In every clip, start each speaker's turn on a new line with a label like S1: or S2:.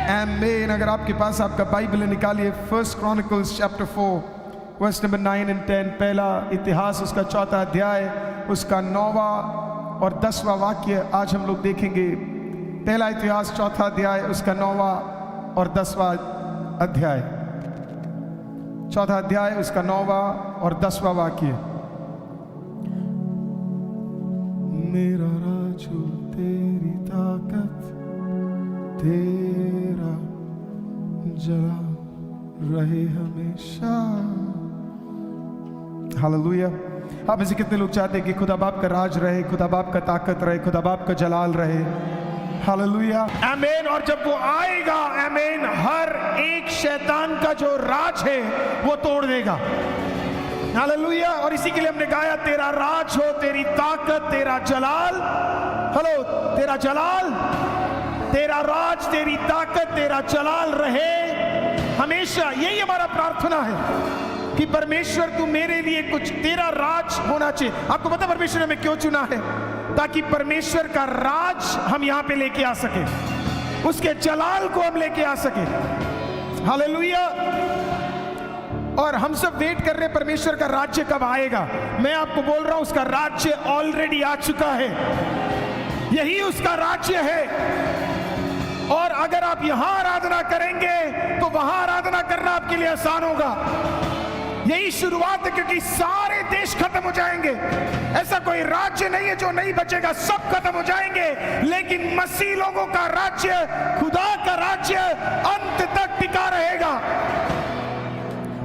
S1: आमीन। अगर आपके पास आपका बाइबल है निकालिए 1 Chronicles chapter 4 verse number 9 and 10। पहला इतिहास उसका 4था अध्याय उसका 9वां और 10वां वाक्य आज हम लोग देखेंगे। पहला इतिहास 4था अध्याय उसका 9वां और 10वां अध्याय। 4था अध्याय उसका 9वां और 10वां वाक्य। मेरा राजू तेरी ताकत तेरा जला रहे हमेशा। हालेलुया। आप ऐसे कितने लोग चाहते हैं कि खुदा बाप का राज रहे, खुदा बाप का ताकत रहे, खुदा बाप का जलाल रहे। हालेलुया, आमीन। और जब वो आएगा, आमीन, हर एक शैतान का जो राज है वो तोड़ देगा। हालेलुया। और इसी के लिए हमने गाया, तेरा राज हो, तेरी ताकत, तेरा जलाल। हेलो, तेरा जलाल, तेरा राज, तेरी ताकत, तेरा जलाल रहे हमेशा। यही हमारा प्रार्थना है कि परमेश्वर तू मेरे लिए कुछ, तेरा राज होना चाहिए। आपको पता परमेश्वर ने हमें क्यों चुना है? ताकि परमेश्वर का राज हम यहां पे लेके आ सके, उसके जलाल को हम लेके आ सके। हालेलुया। और हम सब वेट कर रहे हैं परमेश्वर का राज्य कब आएगा। मैं आपको बोल रहा हूं उसका राज्य ऑलरेडी आ चुका है। यही उसका राज्य है। और अगर आप यहां आराधना करेंगे तो वहां आराधना करना आपके लिए आसान होगा। यही शुरुआत है, क्योंकि सारे देश खत्म हो जाएंगे। ऐसा कोई राज्य नहीं है जो नहीं बचेगा, सब खत्म हो जाएंगे। लेकिन मसीह लोगों का राज्य, खुदा का राज्य अंत तक टिका रहेगा।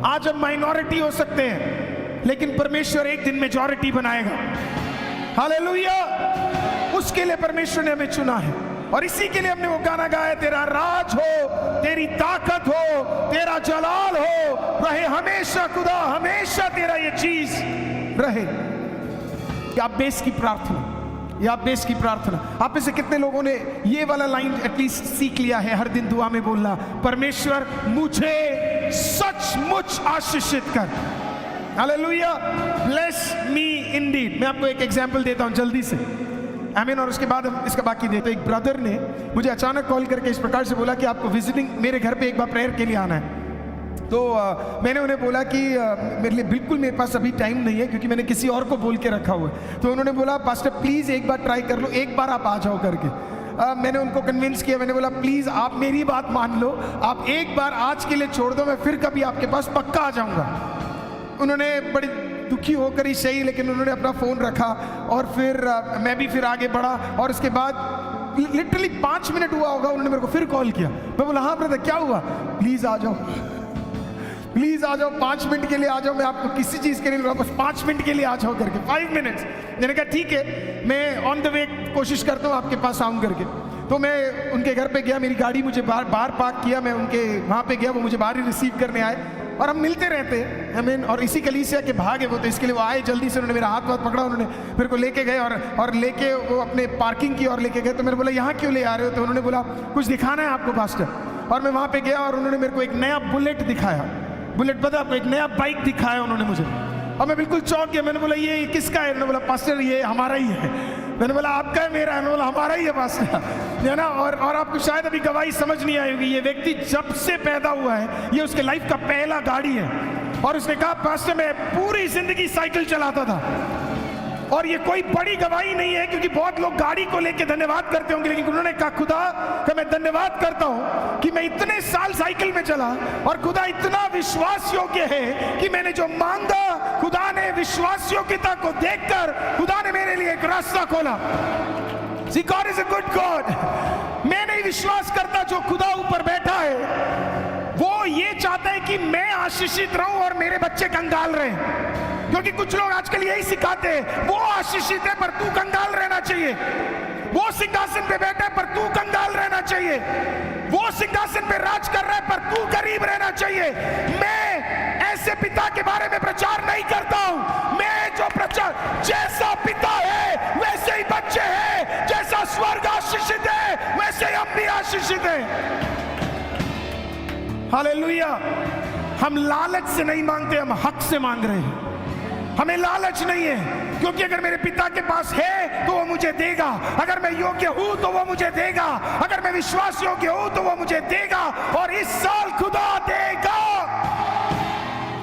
S1: आज हम माइनॉरिटी हो सकते हैं, लेकिन परमेश्वर एक दिन मेजॉरिटी बनाएगा। हालेलुया। उसके लिए परमेश्वर ने हमें चुना है। और इसी के लिए हमने वो गाना गाया, तेरा राज हो, तेरी ताकत हो, तेरा जलाल हो, रहे हमेशा खुदा, हमेशा तेरा ये चीज रहे। क्या बेस की प्रार्थना, या बेस की प्रार्थना। आप में से कितने लोगों ने ये वाला लाइन एटलीस्ट सीख लिया है, हर दिन दुआ में बोलना, परमेश्वर मुझे सचमुच आशीषित कर। हालेलुया। Bless me Indeed. मैं आपको एक एग्जांपल देता हूं जल्दी से, आमीन। और उसके बाद हम इसका बाकी देते। एक ब्रदर ने मुझे अचानक कॉल करके इस प्रकार से बोला कि आपको विजिटिंग मेरे घर पे एक बार प्रेयर के लिए आना है। तो मैंने उन्हें बोला कि मेरे लिए बिल्कुल मेरे पास अभी टाइम नहीं है, क्योंकि मैंने किसी और को बोल के रखा हुआ है। तो उन्होंने बोला, पास्टर प्लीज़ एक बार ट्राई कर लो, एक बार आप आ जाओ करके। मैंने उनको कन्विंस किया। मैंने बोला प्लीज़ आप मेरी बात मान लो, आप एक बार आज के लिए छोड़ दो, मैं फिर कभी आपके पास पक्का आ जाऊँगा। उन्होंने बड़ी दुखी होकर ही सही, लेकिन उन्होंने अपना फ़ोन रखा और फिर मैं भी फिर आगे बढ़ा। और उसके बाद लिटरली 5 मिनट हुआ होगा, उन्होंने मेरे को फिर कॉल किया। मैं बोला हाँ ब्रदर क्या हुआ, प्लीज़ आ जाओ, प्लीज़ आ जाओ, 5 मिनट के लिए आ जाओ, मैं आपको किसी चीज़ के लिए बोल रहा, बस 5 मिनट के लिए आ जाओ करके। 5 मिनट्स। मैंने कहा ठीक है, मैं ऑन द वे कोशिश करता हूँ आपके पास आऊँ करके। तो मैं उनके घर पे गया, मेरी गाड़ी मुझे बाहर पार्क किया, मैं उनके वहाँ पे गया, वो मुझे बाहर ही रिसीव करने आए और हम मिलते रहते हैं। आमीन। और इसी कलीसिया के भाग है वो, तो इसके लिए वो आए जल्दी से, उन्होंने मेरा हाथ पकड़ा, उन्होंने मेरे को लेके गए और लेके वो अपने पार्किंग की ओर लेके गए। तो मैंने बोला यहाँ क्यों ले आ रहे हो? तो उन्होंने बोला कुछ दिखाना है आपको पास्टर। और मैं वहाँ पे गया और उन्होंने मेरे को एक नया बुलेट दिखाया। बुलेट पता आपको, एक नया बाइक दिखाया उन्होंने मुझे। और मैं बिल्कुल चौंक गया। मैंने बोला ये किसका है? उन्होंने बोला पास्टर ये हमारा ही है। मैंने बोला आपका है? मेरा है। मैंने बोला हमारा ही है पास्टर, है ना। और आपको शायद अभी गवाही समझ नहीं आई होगी, ये व्यक्ति जब से पैदा हुआ है ये उसके लाइफ का पहला गाड़ी है। और उसने कहा पास्टर मैं पूरी जिंदगी साइकिल चलाता था। और ये कोई बड़ी गवाही नहीं है, क्योंकि बहुत लोग गाड़ी को लेके धन्यवाद करते होंगे, लेकिन उन्होंने कहा खुदा कि मैं धन्यवाद करता हूं कि मैं इतने साल साइकिल में चला और खुदा इतना विश्वास योग्य है कि मैंने जो मांगा, खुदा ने विश्वास योग्यता को देखकर खुदा ने मेरे लिए एक रास्ता खोला। See, God is a good God। मैं नहीं विश्वास करता जो खुदा ऊपर बैठा है वो ये चाहता है कि मैं आशीषित रहूं और मेरे बच्चे कंगाल रहें। क्योंकि कुछ लोग आजकल यही सिखाते हैं, वो आशीषित है पर तू कंगाल रहना चाहिए, वो सिंहासन पे बैठा है पर तू कंगाल रहना चाहिए, वो सिंहासन पे राज कर रहा है पर तू गरीब रहना चाहिए। मैं ऐसे पिता के बारे में प्रचार नहीं करता हूं। मैं जो प्रचार, जैसा पिता है वैसे ही बच्चे हैं, जैसा स्वर्ग आशीषित है वैसे ही हम भी आशीषित हैं। हालेलुया। हम लालच से नहीं मांगते, हम हक से मांग रहे हैं। हमें लालच नहीं है, क्योंकि अगर मेरे पिता के पास है तो वो मुझे देगा, अगर मैं योग्य हूं तो वो मुझे देगा, अगर मैं विश्वास योग्य हूं तो वो मुझे देगा। और इस साल खुदा देगा,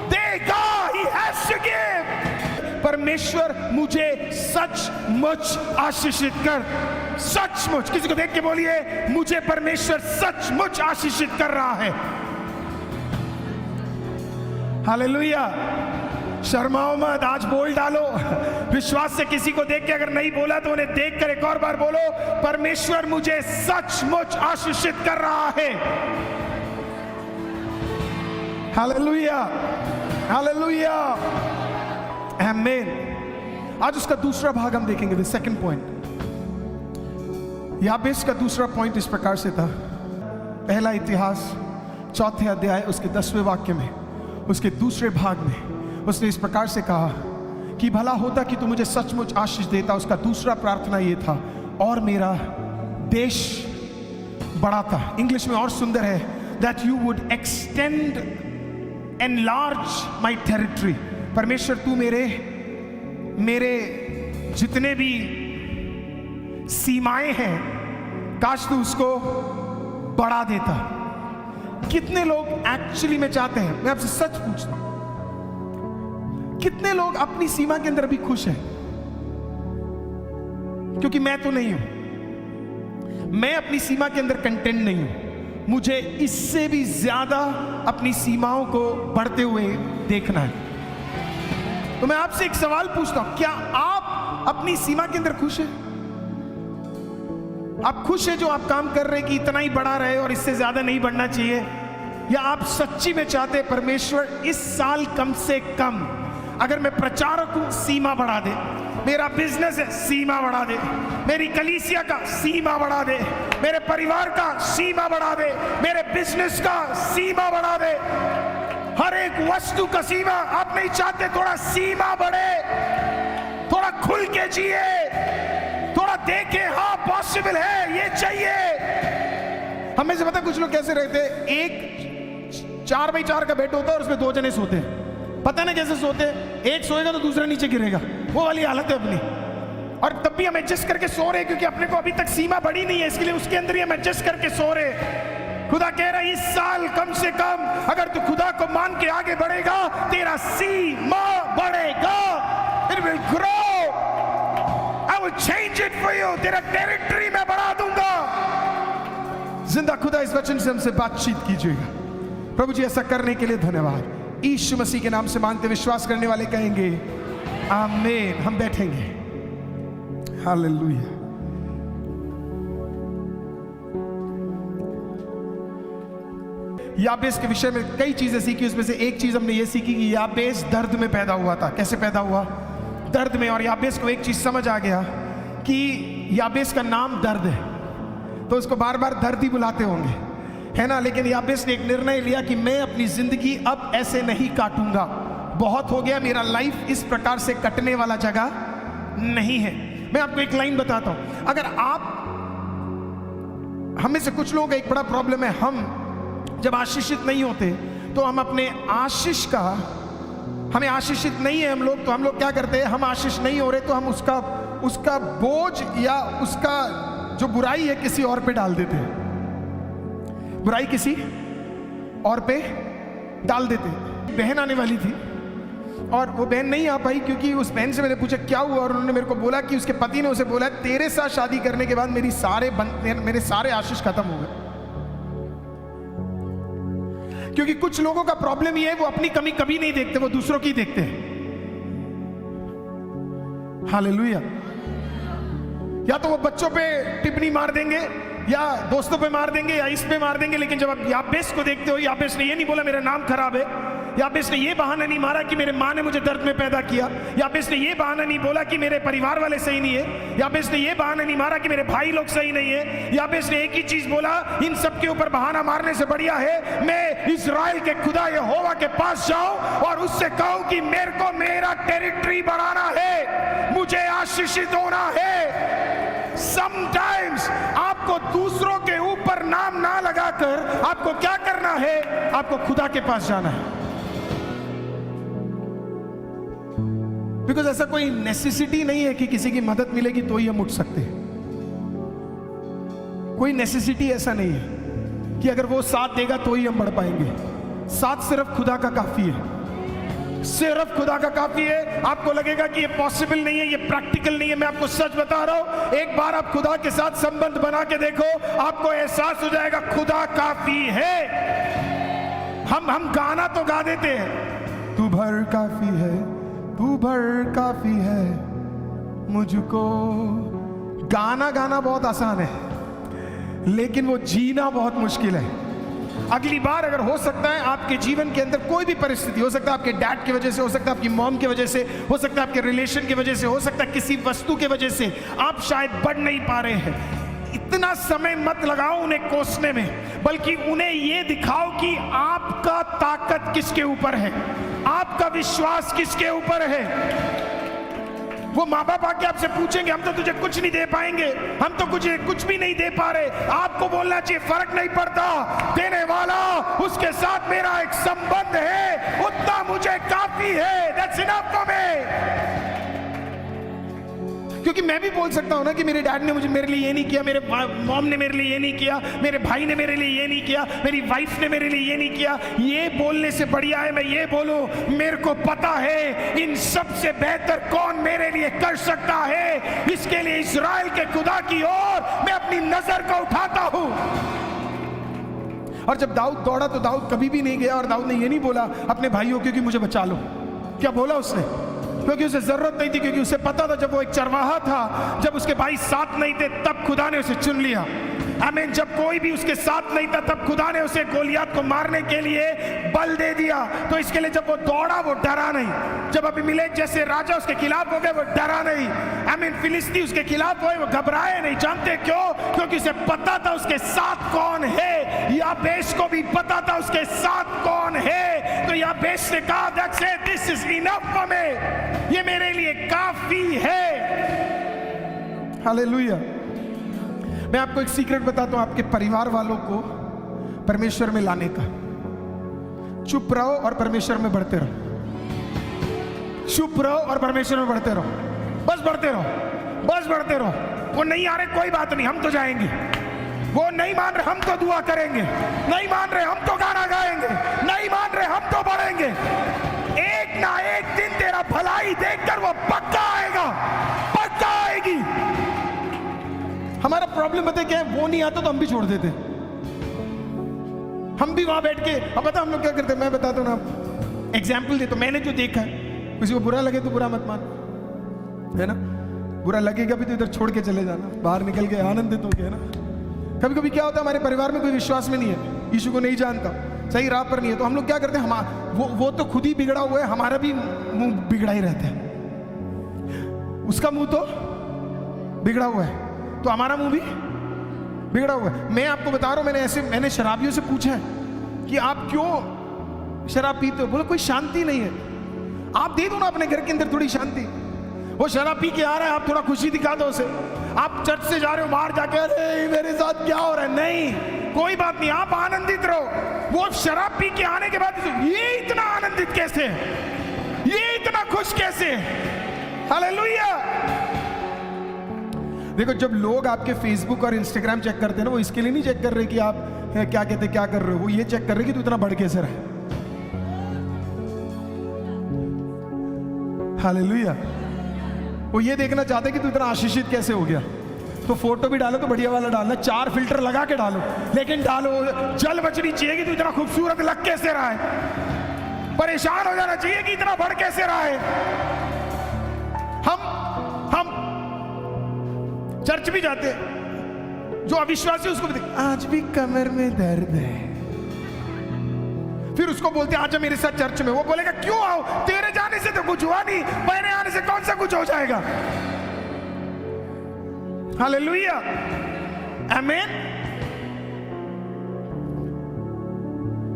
S1: देगा। He has to give। परमेश्वर मुझे सचमुच आशीषित कर, सचमुच। किसी को देख के बोलिए, मुझे परमेश्वर सचमुच आशीषित कर रहा है। हालेलुया। शर्माओ मत, आज बोल डालो विश्वास से। किसी को देख के अगर नहीं बोला तो उन्हें देख कर एक और बार बोलो, परमेश्वर मुझे सचमुच आशीषित कर रहा है। हालेलुया, हालेलुया, आमीन। आज उसका दूसरा भाग हम देखेंगे, द सेकंड पॉइंट। याबेस का दूसरा पॉइंट इस प्रकार से था। पहला इतिहास 4 अध्याय उसके 10वें वाक्य में, उसके दूसरे भाग में उसने इस प्रकार से कहा कि भला होता कि तू मुझे सचमुच आशीष देता। उसका दूसरा प्रार्थना ये था, और मेरा देश बढ़ाता। इंग्लिश में और सुंदर है, that you would extend enlarge my territory. परमेश्वर तू मेरे जितने भी सीमाएं हैं, काश तू उसको बढ़ा देता। कितने लोग एक्चुअली में चाहते हैं, मैं आपसे सच पूछता हूं, कितने लोग अपनी सीमा के अंदर भी खुश हैं? क्योंकि मैं तो नहीं हूं, मैं अपनी सीमा के अंदर कंटेंट नहीं हूं। मुझे इससे भी ज्यादा अपनी सीमाओं को बढ़ते हुए देखना है। तो मैं आपसे एक सवाल पूछता हूं, क्या आप अपनी सीमा के अंदर खुश हैं? आप खुश हैं जो आप काम कर रहे हैं कि इतना ही बढ़ा रहे और इससे ज्यादा नहीं बढ़ना चाहिए? या आप सच्ची में चाहते हैं परमेश्वर इस साल कम से कम, अगर मैं प्रचारक हूं, सीमा बढ़ा दे, मेरा बिजनेस है सीमा बढ़ा दे, मेरी कलीसिया का सीमा बढ़ा दे, मेरे परिवार का सीमा बढ़ा दे, मेरे बिजनेस का सीमा बढ़ा दे, हर एक वस्तु का सीमा। आप नहीं चाहते थोड़ा सीमा बढ़े, थोड़ा खुल के जिए, थोड़ा देखे, हाँ पॉसिबल है, ये चाहिए। हमें से पता कुछ लोग कैसे रहते हैं, एक 4x4 का बेड होता है और उसमें 2 जने सोते हैं। पता नहीं कैसे सोते हैं, एक सोएगा तो दूसरा नीचे गिरेगा, वो वाली हालत है अपनी। और तब भी हम एडजस्ट करके सो रहे, क्योंकि अपने को अभी तक सीमा बढ़ी नहीं है, इसके लिए उसके अंदर ही हम एडजस्ट करके सो रहे। खुदा कह रहा है इस साल कम से कम अगर तू खुदा को मान के आगे बढ़ेगा, तेरा सीमा बढ़ेगा। It will grow. I will change it for you. तेरा टेरिटरी मैं बढ़ा दूंगा। जिंदा खुदा इस वचन से हमसे बातचीत कीजिएगा। प्रभु जी ऐसा करने के लिए धन्यवाद। यीशु मसीह के नाम से मांगते, विश्वास करने वाले कहेंगे आमीन। हम बैठेंगे। हालेलुया। याबेस के विषय में कई चीजें सीखी, उसमें से एक चीज हमने ये सीखी कि याबेस दर्द में पैदा हुआ था। कैसे पैदा हुआ? दर्द में। और याबेस को एक चीज समझ आ गया कि याबेस का नाम दर्द है, तो उसको बार बार दर्द ही बुलाते होंगे, है ना। लेकिन याबेस ने एक निर्णय लिया कि मैं अपनी जिंदगी अब ऐसे नहीं काटूंगा, बहुत हो गया, मेरा लाइफ इस प्रकार से कटने वाला जगह नहीं है। मैं आपको एक लाइन बताता हूं। अगर आप, हमें से कुछ लोग एक बड़ा प्रॉब्लम है, हम जब आशीषित नहीं होते तो हम अपने आशीष का, हमें आशीषित नहीं है हम लोग, तो हम लोग क्या करते हैं, हम आशीष नहीं हो रहे तो हम उसका बोझ या उसका जो बुराई है किसी और पे डाल देते हैं। बुराई किसी और पे डाल देते हैं। बहन आने वाली थी और वो बहन नहीं आ पाई, क्योंकि उस बहन से मैंने पूछा क्या हुआ, और उन्होंने मेरे को बोला कि उसके पति ने उसे बोला तेरे साथ शादी करने के बाद मेरे सारे आशीष खत्म हो गए। क्योंकि कुछ लोगों का प्रॉब्लम ये है, वो अपनी कमी कभी नहीं देखते, वो दूसरों की देखते हैं। हालेलुया। या तो वो बच्चों पे टिप्पणी मार देंगे, या दोस्तों पे मार देंगे, या इस पे मार देंगे। लेकिन जब आप याबेस को देखते हो, याबेस ने ये नहीं बोला मेरा नाम खराब है, याबेस ने ये बहाना नहीं मारा कि मेरे माँ ने मुझे दर्द में पैदा किया, याबेस ने ये बहाना नहीं बोला कि मेरे परिवार वाले सही नहीं है, याबेस ने ये बहाना नहीं मारा कि मेरे भाई लोग सही नहीं है। याबेस ने एक ही चीज बोला, इन सब के ऊपर बहाना मारने से बढ़िया है मैं इस्राएल के खुदा यहोवा के पास जाऊं और उससे कहूं कि मेरे को मेरा टेरिटरी बढ़ाना है, मुझे आशीषित होना है। समटाइम्स आपको दूसरों के ऊपर नाम ना लगाकर आपको क्या करना है, आपको खुदा के पास जाना है। बिकॉज ऐसा कोई नेसेसिटी नहीं है कि किसी की मदद मिलेगी तो ही हम उठ सकते हैं। कोई नेसेसिटी ऐसा नहीं है कि अगर वो साथ देगा तो ही हम बढ़ पाएंगे। साथ सिर्फ खुदा का काफी है, सिर्फ खुदा का काफी है। आपको लगेगा कि ये पॉसिबल नहीं है, ये प्रैक्टिकल नहीं है, मैं आपको सच बता रहा हूं, एक बार आप खुदा के साथ संबंध बना के देखो, आपको एहसास हो जाएगा खुदा काफी है। हम गाना तो गा देते हैं, तू भर काफी है, तू भर काफी है मुझको। गाना बहुत आसान है, लेकिन वो जीना बहुत मुश्किल है। अगली बार अगर हो सकता है आपके जीवन के अंदर कोई भी परिस्थिति, हो सकता है आपके डैड की वजह से, हो सकता है आपकी मॉम की वजह से, हो सकता है आपके रिलेशन की वजह से, हो सकता है किसी वस्तु की वजह से आप शायद बढ़ नहीं पा रहे हैं। इतना समय मत लगाओ उन्हें कोसने में, बल्कि उन्हें यह दिखाओ कि आपका ताकत किसके ऊपर है, आपका विश्वास किसके ऊपर है। वो माँ बाप आके आपसे पूछेंगे हम तो तुझे कुछ नहीं दे पाएंगे, हम तो कुछ भी नहीं दे पा रहे। आपको बोलना चाहिए फर्क नहीं पड़ता, देने वाला उसके साथ मेरा एक संबंध है, उतना मुझे काफी है। That's enough for me। क्योंकि मैं भी बोल सकता हूं ना कि मेरे डैड ने मेरे लिए ये नहीं किया, मेरे मॉम ने मेरे लिए ये नहीं किया, मेरे भाई ने मेरे लिए ये नहीं किया, मेरी वाइफ ने मेरे लिए ये नहीं किया। ये बोलने से बढ़िया है मैं ये बोलूं, मेरे को पता है इन सब से बेहतर कौन मेरे लिए कर सकता है। इसके लिए इस्राएल के खुदा की ओर मैं अपनी नजर को उठाता हूं। और जब दाऊद दौड़ा तो दाऊद कभी भी नहीं गया और दाऊद ने ये नहीं बोला अपने भाइयों को कि मुझे बचा लो। क्या बोला उसने? क्योंकि उसे जरूरत नहीं थी, क्योंकि उसे पता था जब वो एक चरवाहा था, जब उसके भाई साथ नहीं थे, तब खुदा ने उसे चुन लिया। आमीन। जब कोई भी उसके साथ नहीं था, तब खुदा ने उसे गोलियत को मारने के लिए बल दे दिया। तो इसके लिए जब वो दौड़ा वो डरा नहीं। जब अबीमेलेक जैसे राजा उसके खिलाफ हो गए वो डरा नहीं। आमीन। फिलिस्ती उसके खिलाफ हुए वो घबराए नहीं। जानते क्यों? क्योंकि उसे पता था उसके साथ कौन है। याबेश को भी पता था उसके साथ कौन है। तो याबेश ने कहा that's it, this is enough for me, ये मेरे लिए काफी है। हालेलुया। मैं आपको एक सीक्रेट बताता हूं आपके परिवार वालों को परमेश्वर में लाने का। चुप रहो और परमेश्वर में बढ़ते रहो। चुप रहो और परमेश्वर में बढ़ते रहो। बस बढ़ते रहो, बस बढ़ते रहो। वो नहीं आ रहे कोई बात नहीं, हम तो जाएंगे। वो नहीं मान रहे हम तो दुआ करेंगे। नहीं मान रहे हम तो गाना गाएंगे। नहीं मान रहे हम तो बढ़ेंगे। एक ना एक दिन तेरा भलाई देखकर वो पक्का आएगा, पक्का आएगी। हमारा प्रॉब्लम पता है क्या है? वो नहीं आता तो हम भी छोड़ देते। हम भी वहां बैठ के, अब पता हम लोग क्या करते हैं, मैं बताता हूं ना, एग्जाम्पल देता हूं। मैंने जो देखा है, किसी को बुरा लगे तो बुरा मत मान, है ना। बुरा लगेगा भी तो इधर छोड़ के चले जाना, बाहर निकल के आनंदित हो गया ना। कभी कभी क्या होता है, हमारे परिवार में कोई विश्वास में नहीं है, यीशु को नहीं जानता, सही राह पर नहीं है, तो हम लोग क्या करते हैं, वो तो खुद ही बिगड़ा हुआ है, हमारा भी मुंह बिगड़ा ही रहता है। उसका मुंह तो बिगड़ा हुआ है तो हमारा मुंह भी बिगड़ा हुआ है। मैं आपको बता रहा हूं, मैंने शराबियों से पूछा है कि आप क्यों शराब पीते हो? बोले कोई शांति नहीं है। आप दे दो ना अपने घर के अंदर थोड़ी शांति। वो शराब पी के आ रहा है, आप थोड़ा खुशी दिखा दो उसे। आप चर्च से जा रहे हो, बाहर जाके अरे मेरे साथ क्या हो रहा है, नहीं कोई बात नहीं, आप आनंदित रहो। वो शराब पी के आने के बाद ये इतना आनंदित कैसे है, ये इतना खुश कैसे है? हालेलुया। देखो, जब लोग आपके फेसबुक और इंस्टाग्राम चेक करते हैं ना, वो इसके लिए नहीं चेक कर रहे कि आप क्या कहते क्या कर रहे हो, वो ये चेक कर रहे कि तू इतना बढ़ कैसे रहे। हालेलुया। वो ये देखना चाहते कि तू इतना आशीषित कैसे हो गया। तो फोटो भी डालो तो बढ़िया वाला डालना, 4 फिल्टर लगा के डालो, लेकिन डालो, जल बचनी चाहिए कि तू इतना खूबसूरत लग कैसे रहा है। परेशान हो जाना चाहिए कि इतना बढ़ कैसे रहा है। हम चर्च भी जाते हैं, जो अविश्वासी उसको भी आज भी कमर में दर्द है, फिर उसको बोलते हैं आजा मेरे साथ चर्च में। वो बोलेगा क्यों आओ, तेरे जाने से तो कुछ हुआ नहीं, मेरे आने से कौन सा कुछ हो जाएगा। हालेलुया, आमीन।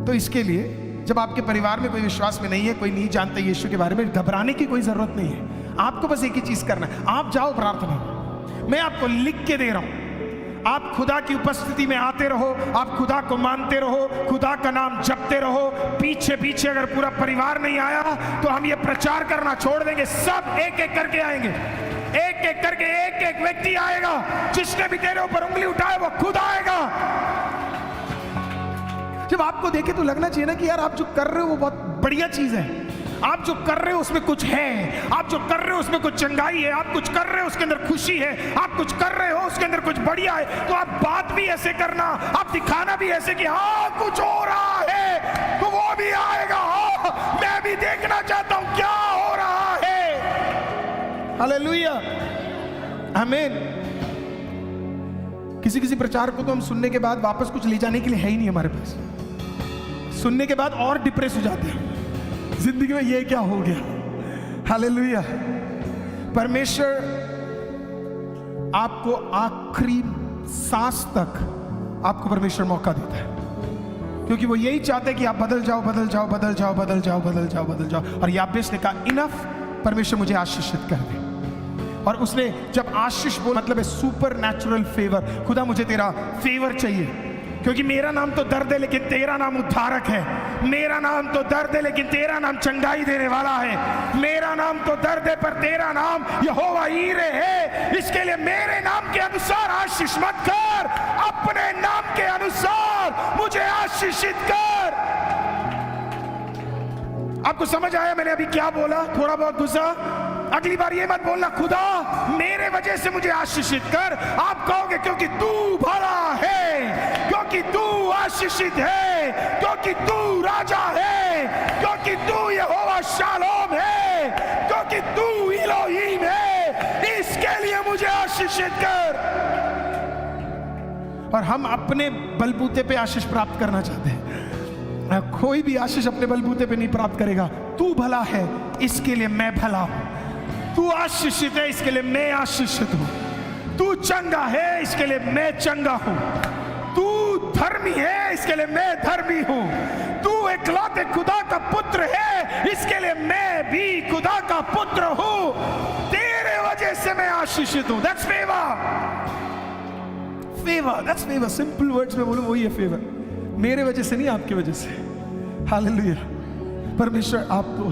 S1: तो इसके लिए जब आपके परिवार में कोई विश्वास में नहीं है, कोई नहीं जानता यीशु के बारे में, घबराने की कोई जरूरत नहीं है। आपको बस एक ही चीज करना है, आप जाओ प्रार्थना। मैं आपको लिख के दे रहा हूं, आप खुदा की उपस्थिति में आते रहो, आप खुदा को मानते रहो, खुदा का नाम जपते रहो। पीछे पीछे अगर पूरा परिवार नहीं आया तो हम ये प्रचार करना छोड़ देंगे। सब एक एक करके आएंगे, एक एक करके एक एक व्यक्ति आएगा। जिसने भी तेरे ऊपर उंगली उठाए वो खुद आएगा। जब आपको देखे तो लगना चाहिए ना कि यार आप जो कर रहे हो वो बहुत बढ़िया चीज है। आप जो कर रहे हो उसमें कुछ है, आप जो कर रहे हो उसमें कुछ चंगाई है, आप कुछ कर रहे हो उसके अंदर खुशी है, आप कुछ कर रहे हो उसके अंदर कुछ बढ़िया है। तो आप बात भी ऐसे करना, आप दिखाना भी ऐसे कि हाँ कुछ हो रहा है, तो वो भी आएगा। हाँ मैं भी देखना चाहता हूं क्या हो रहा है। हालेलुया, आमीन। किसी किसी प्रचार को तो हम सुनने के बाद वापस कुछ ले जाने के लिए है ही नहीं हमारे पास। सुनने के बाद और डिप्रेस हो जाते हैं, जिंदगी में ये क्या हो गया। हालेलुया। परमेश्वर आपको आखिरी सांस तक आपको परमेश्वर मौका देता है, क्योंकि वो यही चाहते हैं कि आप बदल जाओ, बदल जाओ, बदल जाओ, बदल जाओ, बदल जाओ, बदल जाओ। और याबेस ने कहा इनफ, परमेश्वर मुझे आशीषित कर दे। और उसने जब आशीष बोला मतलब है सुपर नेचुरल फेवर। खुदा मुझे तेरा फेवर चाहिए, क्योंकि मेरा नाम तो दर्द है लेकिन तेरा नाम उद्धारक है। मेरा नाम तो दर्द है लेकिन तेरा नाम चंगाई देने वाला है। मेरा नाम तो दर्द है पर तेरा नाम यहोवा ईरे है। इसके लिए मेरे नाम के अनुसार आशीष मत कर, अपने नाम के अनुसार मुझे आशीषित कर। आपको समझ आया मैंने अभी क्या बोला? थोड़ा बहुत गुस्सा। अगली बार ये मत बोलना खुदा मेरे वजह से मुझे आशीषित कर। आप कहोगे क्योंकि तू भला है, क्योंकि तू आशीषित है, क्योंकि तू राजा है, क्योंकि तू यहोवा शालोम है, क्योंकि तू इलोहीम है। इसके लिए मुझे आशीषित कर। और हम अपने बलबूते पे आशीष प्राप्त करना चाहते हैं। कोई भी आशीष अपने बलबूते पे नहीं प्राप्त करेगा। तू भला है इसके लिए मैं भला हूं, तू आशीषित है इसके लिए मैं आशीषित हूं, तू चंगा है इसके लिए मैं चंगा हूं, तू धर्मी है इसके लिए मैं धर्मी हूं, तू इकलौते खुदा का पुत्र है इसके लिए मैं भी खुदा का पुत्र हूं। तेरे वजह से मैं आशीषित हूं। That's favour, favour, that's favour. Simple words में बोलूं वही है फेवर। मेरे वजह से नहीं, आपकी वजह से। हालेलुया। परमेश्वर आप तो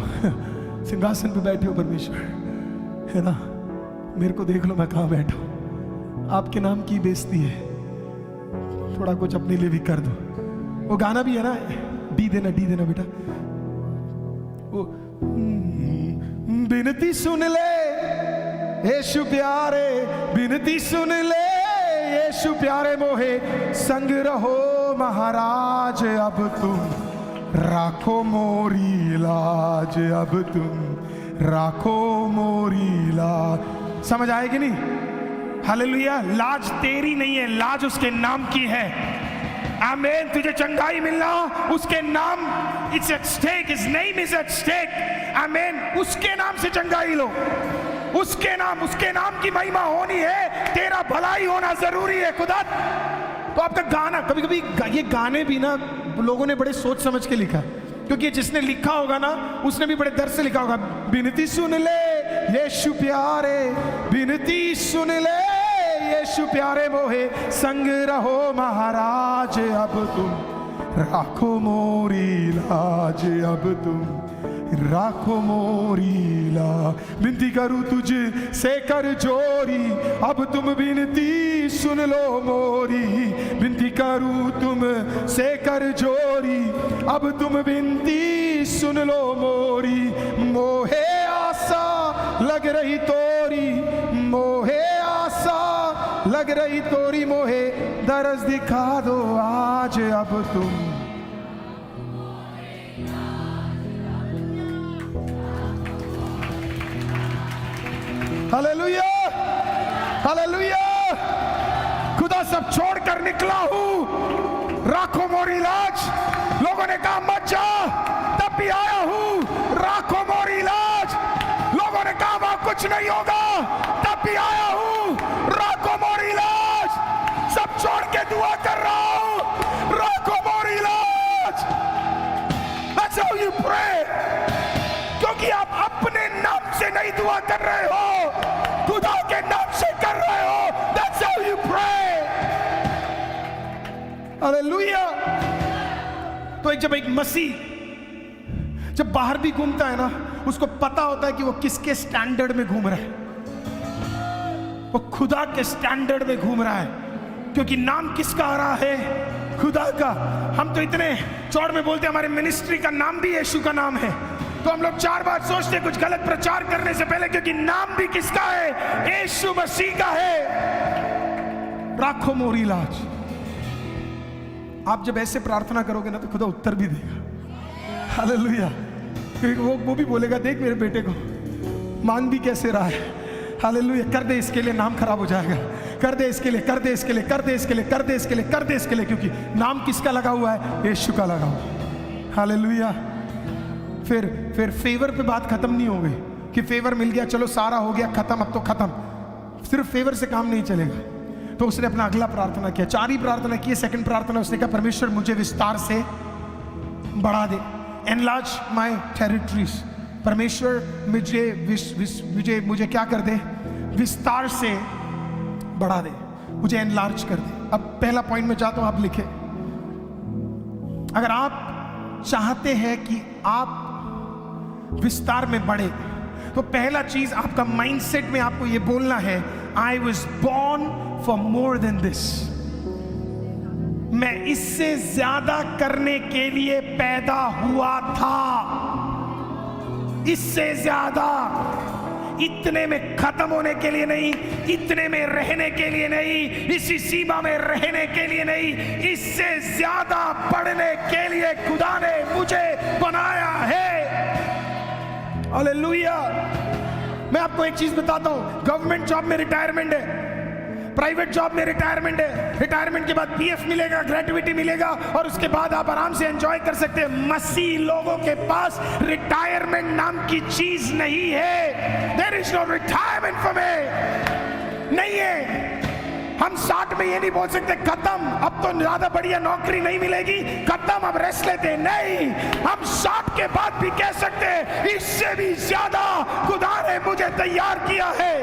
S1: सिंहासन पे बैठे हो परमेश्वर, है ना। मेरे को देख लो मैं कहां बैठा हूं। आपके नाम की बेइज्जती है। थोड़ा कुछ अपने लिए भी कर दो। वो गाना भी है ना, डी देना बेटा। वो बिनती सुन ले यीशु प्यारे, बिनती सुन ले यीशु प्यारे मोहे, संग रहो महाराज अब तुम, राखो मोरी लाज अब तुम, राखो मोरी लाज। समझ आएगी नहीं? हालेलुया। लाज तेरी नहीं है, लाज उसके नाम की है। आमीन। तुझे चंगाई मिलना उसके नाम, it's at stake, his name is at stake. आमीन। उसके नाम से चंगाई लो, उसके नाम की महिमा होनी है। तेरा भलाई होना जरूरी है। खुदा तो आपका गाना, कभी कभी ये गाने भी ना लोगों ने बड़े सोच समझ के लिखा, क्योंकि जिसने लिखा होगा ना उसने भी बड़े दर्द से लिखा होगा। बिनती सुन ले यीशु प्यारे, बिनती सुन ले यीशु प्यारे मोहे, संग रहो महाराज अब तुम, राखो मोरी लाज अब तुम, राखो मोरी ला। विनती करूं तुझ से कर जोरी, अब तुम विनती सुन लो मोरी। विनती करूं तुम से कर जोरी, अब तुम विनती सुन लो मोरी। मोहे आशा लग रही तोरी, मोहे आशा लग रही तोरी, मोहे दरस दिखा दो आज अब तुम। Hallelujah, hallelujah. खुदा सब छोड़कर निकला हूं, राखो मोरी लाज। लोगों ने कहा मत जा, तब भी आया हूं, राखो मोरी लाज। लोगों ने कहा वहां कुछ नहीं होगा, तब भी आया हूं, राखो मोरी लाज। सब छोड़ के दुआ कर रहा हूं, राखो मोरी लाज। That's how you pray। क्योंकि आप अपने नाम से नहीं दुआ कर रहे हो, खुदा के नाम से कर रहे हो। That's how you pray। तो जब एक मसीह जब बाहर भी घूमता है ना, उसको पता होता है कि वो किसके स्टैंडर्ड में घूम रहा है। वो खुदा के स्टैंडर्ड में घूम रहा है, क्योंकि नाम किसका आ रहा है? खुदा का। हम तो इतने चौड़ में बोलते हैं, हमारे मिनिस्ट्री का नाम भी यीशु का नाम है, तो हम लोग 4 बार सोचते हैं कुछ गलत प्रचार करने से पहले, क्योंकि नाम भी किसका है? यीशु मसीह का है। राखो मोरी लाज। आप जब ऐसे प्रार्थना करोगे ना तो खुदा उत्तर भी देगा। हालेलुया। वो भी बोलेगा, देख मेरे बेटे को मांग भी कैसे रहा है। हालेलुया। कर दे इसके लिए, नाम खराब हो जाएगा। कर दे इसके लिए, कर दे इसके लिए, कर दे इसके लिए, कर दे इसके लिए, कर दे इसके लिए, क्योंकि नाम किसका लगा हुआ है? यीशु का लगा हुआ। हालेलुया। फिर फेवर पे बात खत्म नहीं हो गई कि फेवर मिल गया, चलो सारा हो गया खत्म, अब तो खत्म। सिर्फ फेवर से काम नहीं चलेगा। तो उसने अपना अगला प्रार्थना किया, 4 ही प्रार्थना की। सेकंड प्रार्थना उसने कहा, परमेश्वर मुझे विस्तार से बढ़ा दे, एनलार्ज माय टेरिटरीज। परमेश्वर मुझे क्या कर दे? विस्तार से बढ़ा दे, मुझे एनलार्ज कर दे। अब पहला पॉइंट में जाता हूं, आप लिखे, अगर आप चाहते हैं कि आप विस्तार में बढ़े, तो पहला चीज आपका माइंडसेट में आपको यह बोलना है, I was born for more than this. मैं इससे ज्यादा करने के लिए पैदा हुआ था। इससे ज्यादा, इतने में खत्म होने के लिए नहीं, इतने में रहने के लिए नहीं, इसी सीमा में रहने के लिए नहीं, इससे ज्यादा बढ़ने के लिए खुदा ने मुझे बनाया है। हालेलुया। मैं आपको एक चीज बताता हूं, गवर्नमेंट जॉब में रिटायरमेंट है, प्राइवेट जॉब में रिटायरमेंट है। रिटायरमेंट के बाद पीएफ मिलेगा, ग्रेट्युटी मिलेगा, और उसके बाद आप आराम से एंजॉय कर सकते हैं। मसीह लोगों के पास रिटायरमेंट नाम की चीज नहीं है। There is no retirement for me. नहीं है। हम 60 में ये नहीं बोल सकते खत्म, अब तो ज्यादा बढ़िया नौकरी नहीं मिलेगी, खत्म, अब रेस्ट लेते। नहीं, हम 60 के बाद भी कह सकते हैं, इससे भी ज्यादा खुदा ने मुझे तैयार किया है।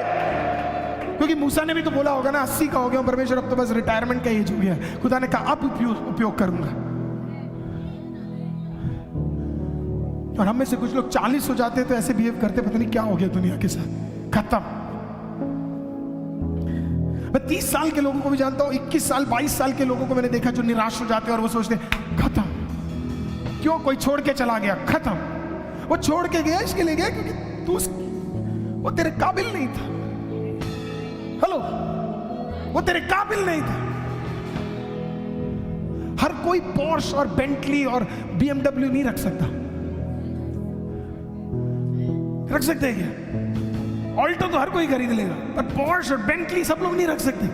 S1: क्योंकि मूसा ने भी तो बोला होगा ना, 80 का हो गया परमेश्वर, अब तो बस रिटायरमेंट का एज हो गया। खुदा ने कहा अब उपयोग करूंगा। और हम में से कुछ लोग 40 हो जाते तो ऐसे बिहेव करते, पता नहीं क्या हो गया दुनिया के साथ, खत्म। मैं 30 साल के लोगों को भी जानता हूं, 21 साल 22 साल के लोगों को मैंने देखा जो निराश हो जाते हैं और वो सोचते खत्म। क्यों? कोई छोड़ के चला गया, खत्म। वो छोड़ के गया इसके लिए गया क्योंकि वो तेरे काबिल नहीं था। हेलो, वो तेरे काबिल नहीं था। हर कोई पोर्श और बेंटली और बीएमडब्ल्यू नहीं रख सकता। रख सकते हैं क्या? ऑल्टो तो हर कोई खरीद लेगा, पर पोर्श और बेंटली सब लोग नहीं रख सकते।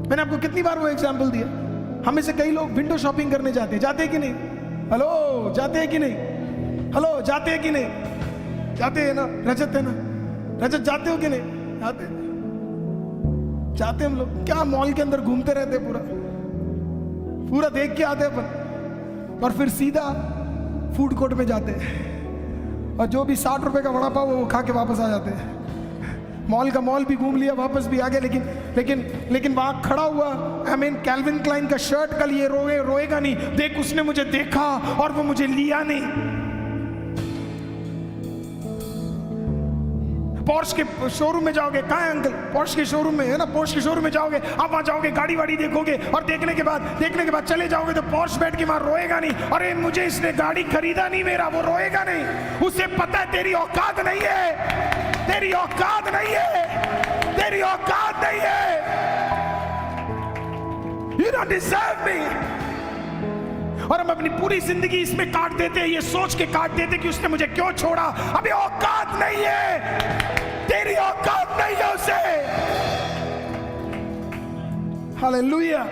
S1: मैंने आपको कितनी बार वो एग्जांपल दिया। हमें से कई लोग विंडो शॉपिंग करने जाते हैं कि नहीं? हेलो, जाते हैं कि नहीं? हेलो, जाते हैं कि नहीं? जाते हैं ना? रजत है ना? रजत जाते हो कि नहीं? जाते हम लोग। क्या मॉल के अंदर घूमते रहते, पूरा देख के आते अपन, और फिर सीधा फूड कोर्ट में जाते हैं, और जो भी 60 रुपए का वड़ा पाव वो खा के वापस आ जाते हैं। मॉल का मॉल भी घूम लिया, वापस भी आ गया, लेकिन वहां खड़ा हुआ, कैल्विन क्लाइन का शर्ट कल, ये रोएगा नहीं, देख उसने मुझे देखा और वो मुझे लिया नहीं। पोर्श के शोरूम में जाओगे, कहाँ है अंकल? पोर्श के शोरूम में है ना। पोर्श के शोरूम में जाओगे, आप वहां जाओगे, गाड़ी वाड़ी देखोगे, और देखने के बाद चले जाओगे तो पोर्श बैठ के वहां रोएगा नहीं, अरे मुझे इसने गाड़ी खरीदा नहीं मेरा, वो रोएगा नहीं। उसे पता है तेरी औकात नहीं है, तेरी औकात नहीं है, तेरी औकात नहीं है। You don't deserve me। और हम अपनी पूरी जिंदगी इसमें काट देते हैं, ये सोच के काट देते कि उसने मुझे क्यों छोड़ा। अभी औकात नहीं है, तेरी औकात नहीं है उसे। हालेलुया।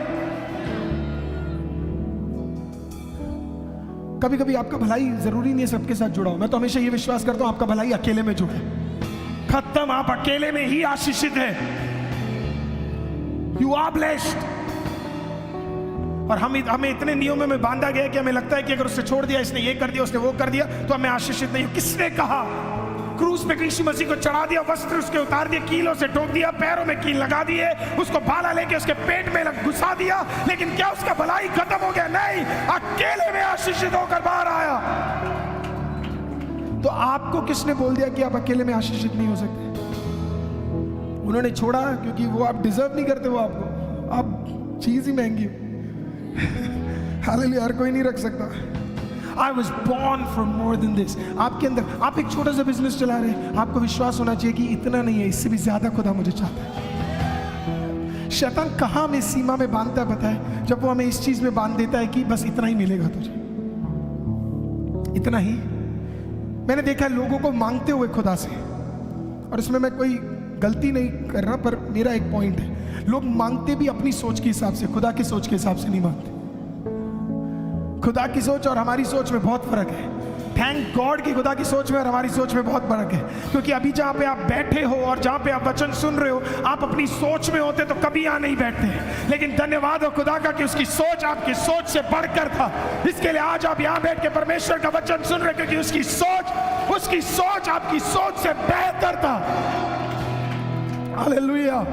S1: कभी कभी आपका भलाई जरूरी नहीं है सबके साथ जुड़ा हो। मैं तो हमेशा ये विश्वास करता हूं आपका भलाई अकेले में जुड़ा, खत्म। आप अकेले में ही आशीषित है। You are blessed. और हमें इतने नियमों में बांधा गया कि हमें लगता है कि अगर उससे छोड़ दिया, इसने ये कर दिया, उसने वो कर दिया, तो हमें आशीषित नहीं। किसने कहा? क्रूज पे यीशु मसीह को चढ़ा दिया, वस्त्र उसके उतार दिए, कीलों से ठोक दिया, पैरों में कील लगा दिए, उसको भाला लेके उसके पेट में घुसा दिया, लेकिन क्या उसका भलाई खत्म हो गया? नहीं, अकेले में आशीषित होकर बाहर आया। तो आपको किसने बोल दिया कि आप अकेले में आशीषित नहीं हो सकते? उन्होंने छोड़ा क्योंकि वो आप डिजर्व नहीं करते, वो आपको, आप चीज ही महंगी हो। हालेलुया, हर कोई नहीं रख सकता। I was born for more than this। आपके अंदर, आप एक छोटा सा बिजनेस चला रहे हैं, आपको विश्वास होना चाहिए कि इतना नहीं है, इससे भी ज्यादा खुदा मुझे चाहता है। शैतान कहाँ हमें सीमा में बांधता है पता है? जब वो हमें इस चीज में बांध देता है कि बस इतना ही मिलेगा तुझे, इतना ही। मैंने देखा है लोगों को मांगते हुए खुदा से, और इसमें मैं कोई गलती नहीं कर रहा, पर मेरा एक पॉइंट है, लोग मांगते भी अपनी सोच के हिसाब से, खुदा की सोच के हिसाब से नहीं मांगते। खुदा की सोच और हमारी सोच में बहुत फर्क है। थैंक गॉड कि खुदा की सोच में और हमारी सोच में बहुत फर्क है, क्योंकि अभी जहां पे आप बैठे हो और जहां पे आप वचन सुन रहे हो, आप अपनी सोच में होते तो कभी यहां नहीं बैठते। लेकिन धन्यवाद हो खुदा का कि उसकी सोच आपकी सोच से बढ़कर था, इसके लिए आज आप यहां बैठ के परमेश्वर का वचन सुन रहे, क्योंकि उसकी सोच आपकी सोच से बेहतर था। हालेलुया।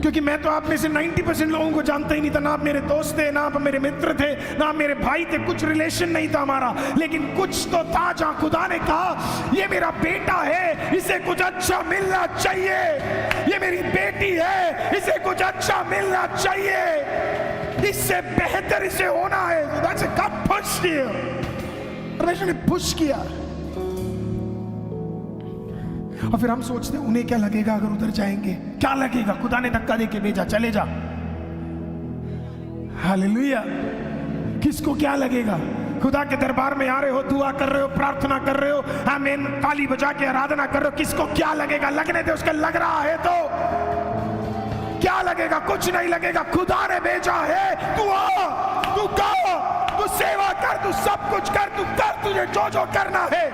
S1: क्योंकि मैं तो आप में से 90% लोगों को जानता ही नहीं था, ना आप मेरे दोस्त थे, ना आप मेरे मित्र थे, ना आप मेरे भाई थे, कुछ रिलेशन नहीं था हमारा, लेकिन कुछ तो था जहां खुदा ने कहा ये मेरा बेटा है, इसे कुछ अच्छा मिलना चाहिए, ये मेरी बेटी है, इसे कुछ अच्छा मिलना चाहिए, इससे बेहतर इसे होना है। That's a God pushed you। परमेश्वर ने पुश किया। और फिर हम सोचते हैं उन्हें क्या लगेगा अगर उधर जाएंगे, क्या लगेगा, खुदा ने धक्का देके भेजा, चले जा। हालेलुया। किसको क्या लगेगा? खुदा के दरबार में आ रहे हो, दुआ कर रहे हो, प्रार्थना कर रहे हो, आमीन, ताली बजा के आराधना कर रहे हो, किसको क्या लगेगा? लगने दे, उसका लग रहा है तो क्या लगेगा? कुछ नहीं लगेगा। खुदा ने भेजा है, तू आ, तू गा, तू सेवा कर, तू सब कुछ कर, तू कर, तुझे जो जो करना है,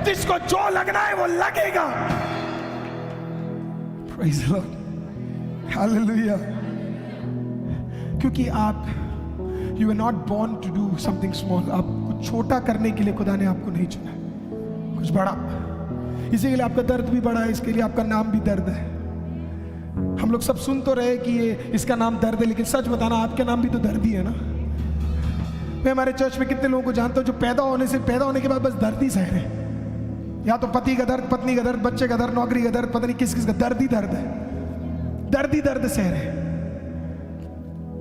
S1: जिसको जो लगना है वो लगेगा। Praise the Lord। Hallelujah। क्योंकि आप, you were not born to do something small। आप कुछ छोटा करने के लिए खुदा ने आपको नहीं चुना, कुछ बड़ा। इसी के लिए आपका दर्द भी बड़ा है, इसके लिए आपका नाम भी दर्द है। हम लोग सब सुन तो रहे कि ये इसका नाम दर्द है, लेकिन सच बताना आपका नाम भी तो दर्द ही है ना। मैं हमारे चर्च में कितने लोगों को जानता हूं जो पैदा होने के बाद बस दर्द ही सह रहे हैं, या तो पति का दर्द, पत्नी का दर्द, बच्चे का दर्द, नौकरी का दर्द, पता नहीं किस किस का दर्द ही दर्द है, दर्द ही दर्द सह रहे।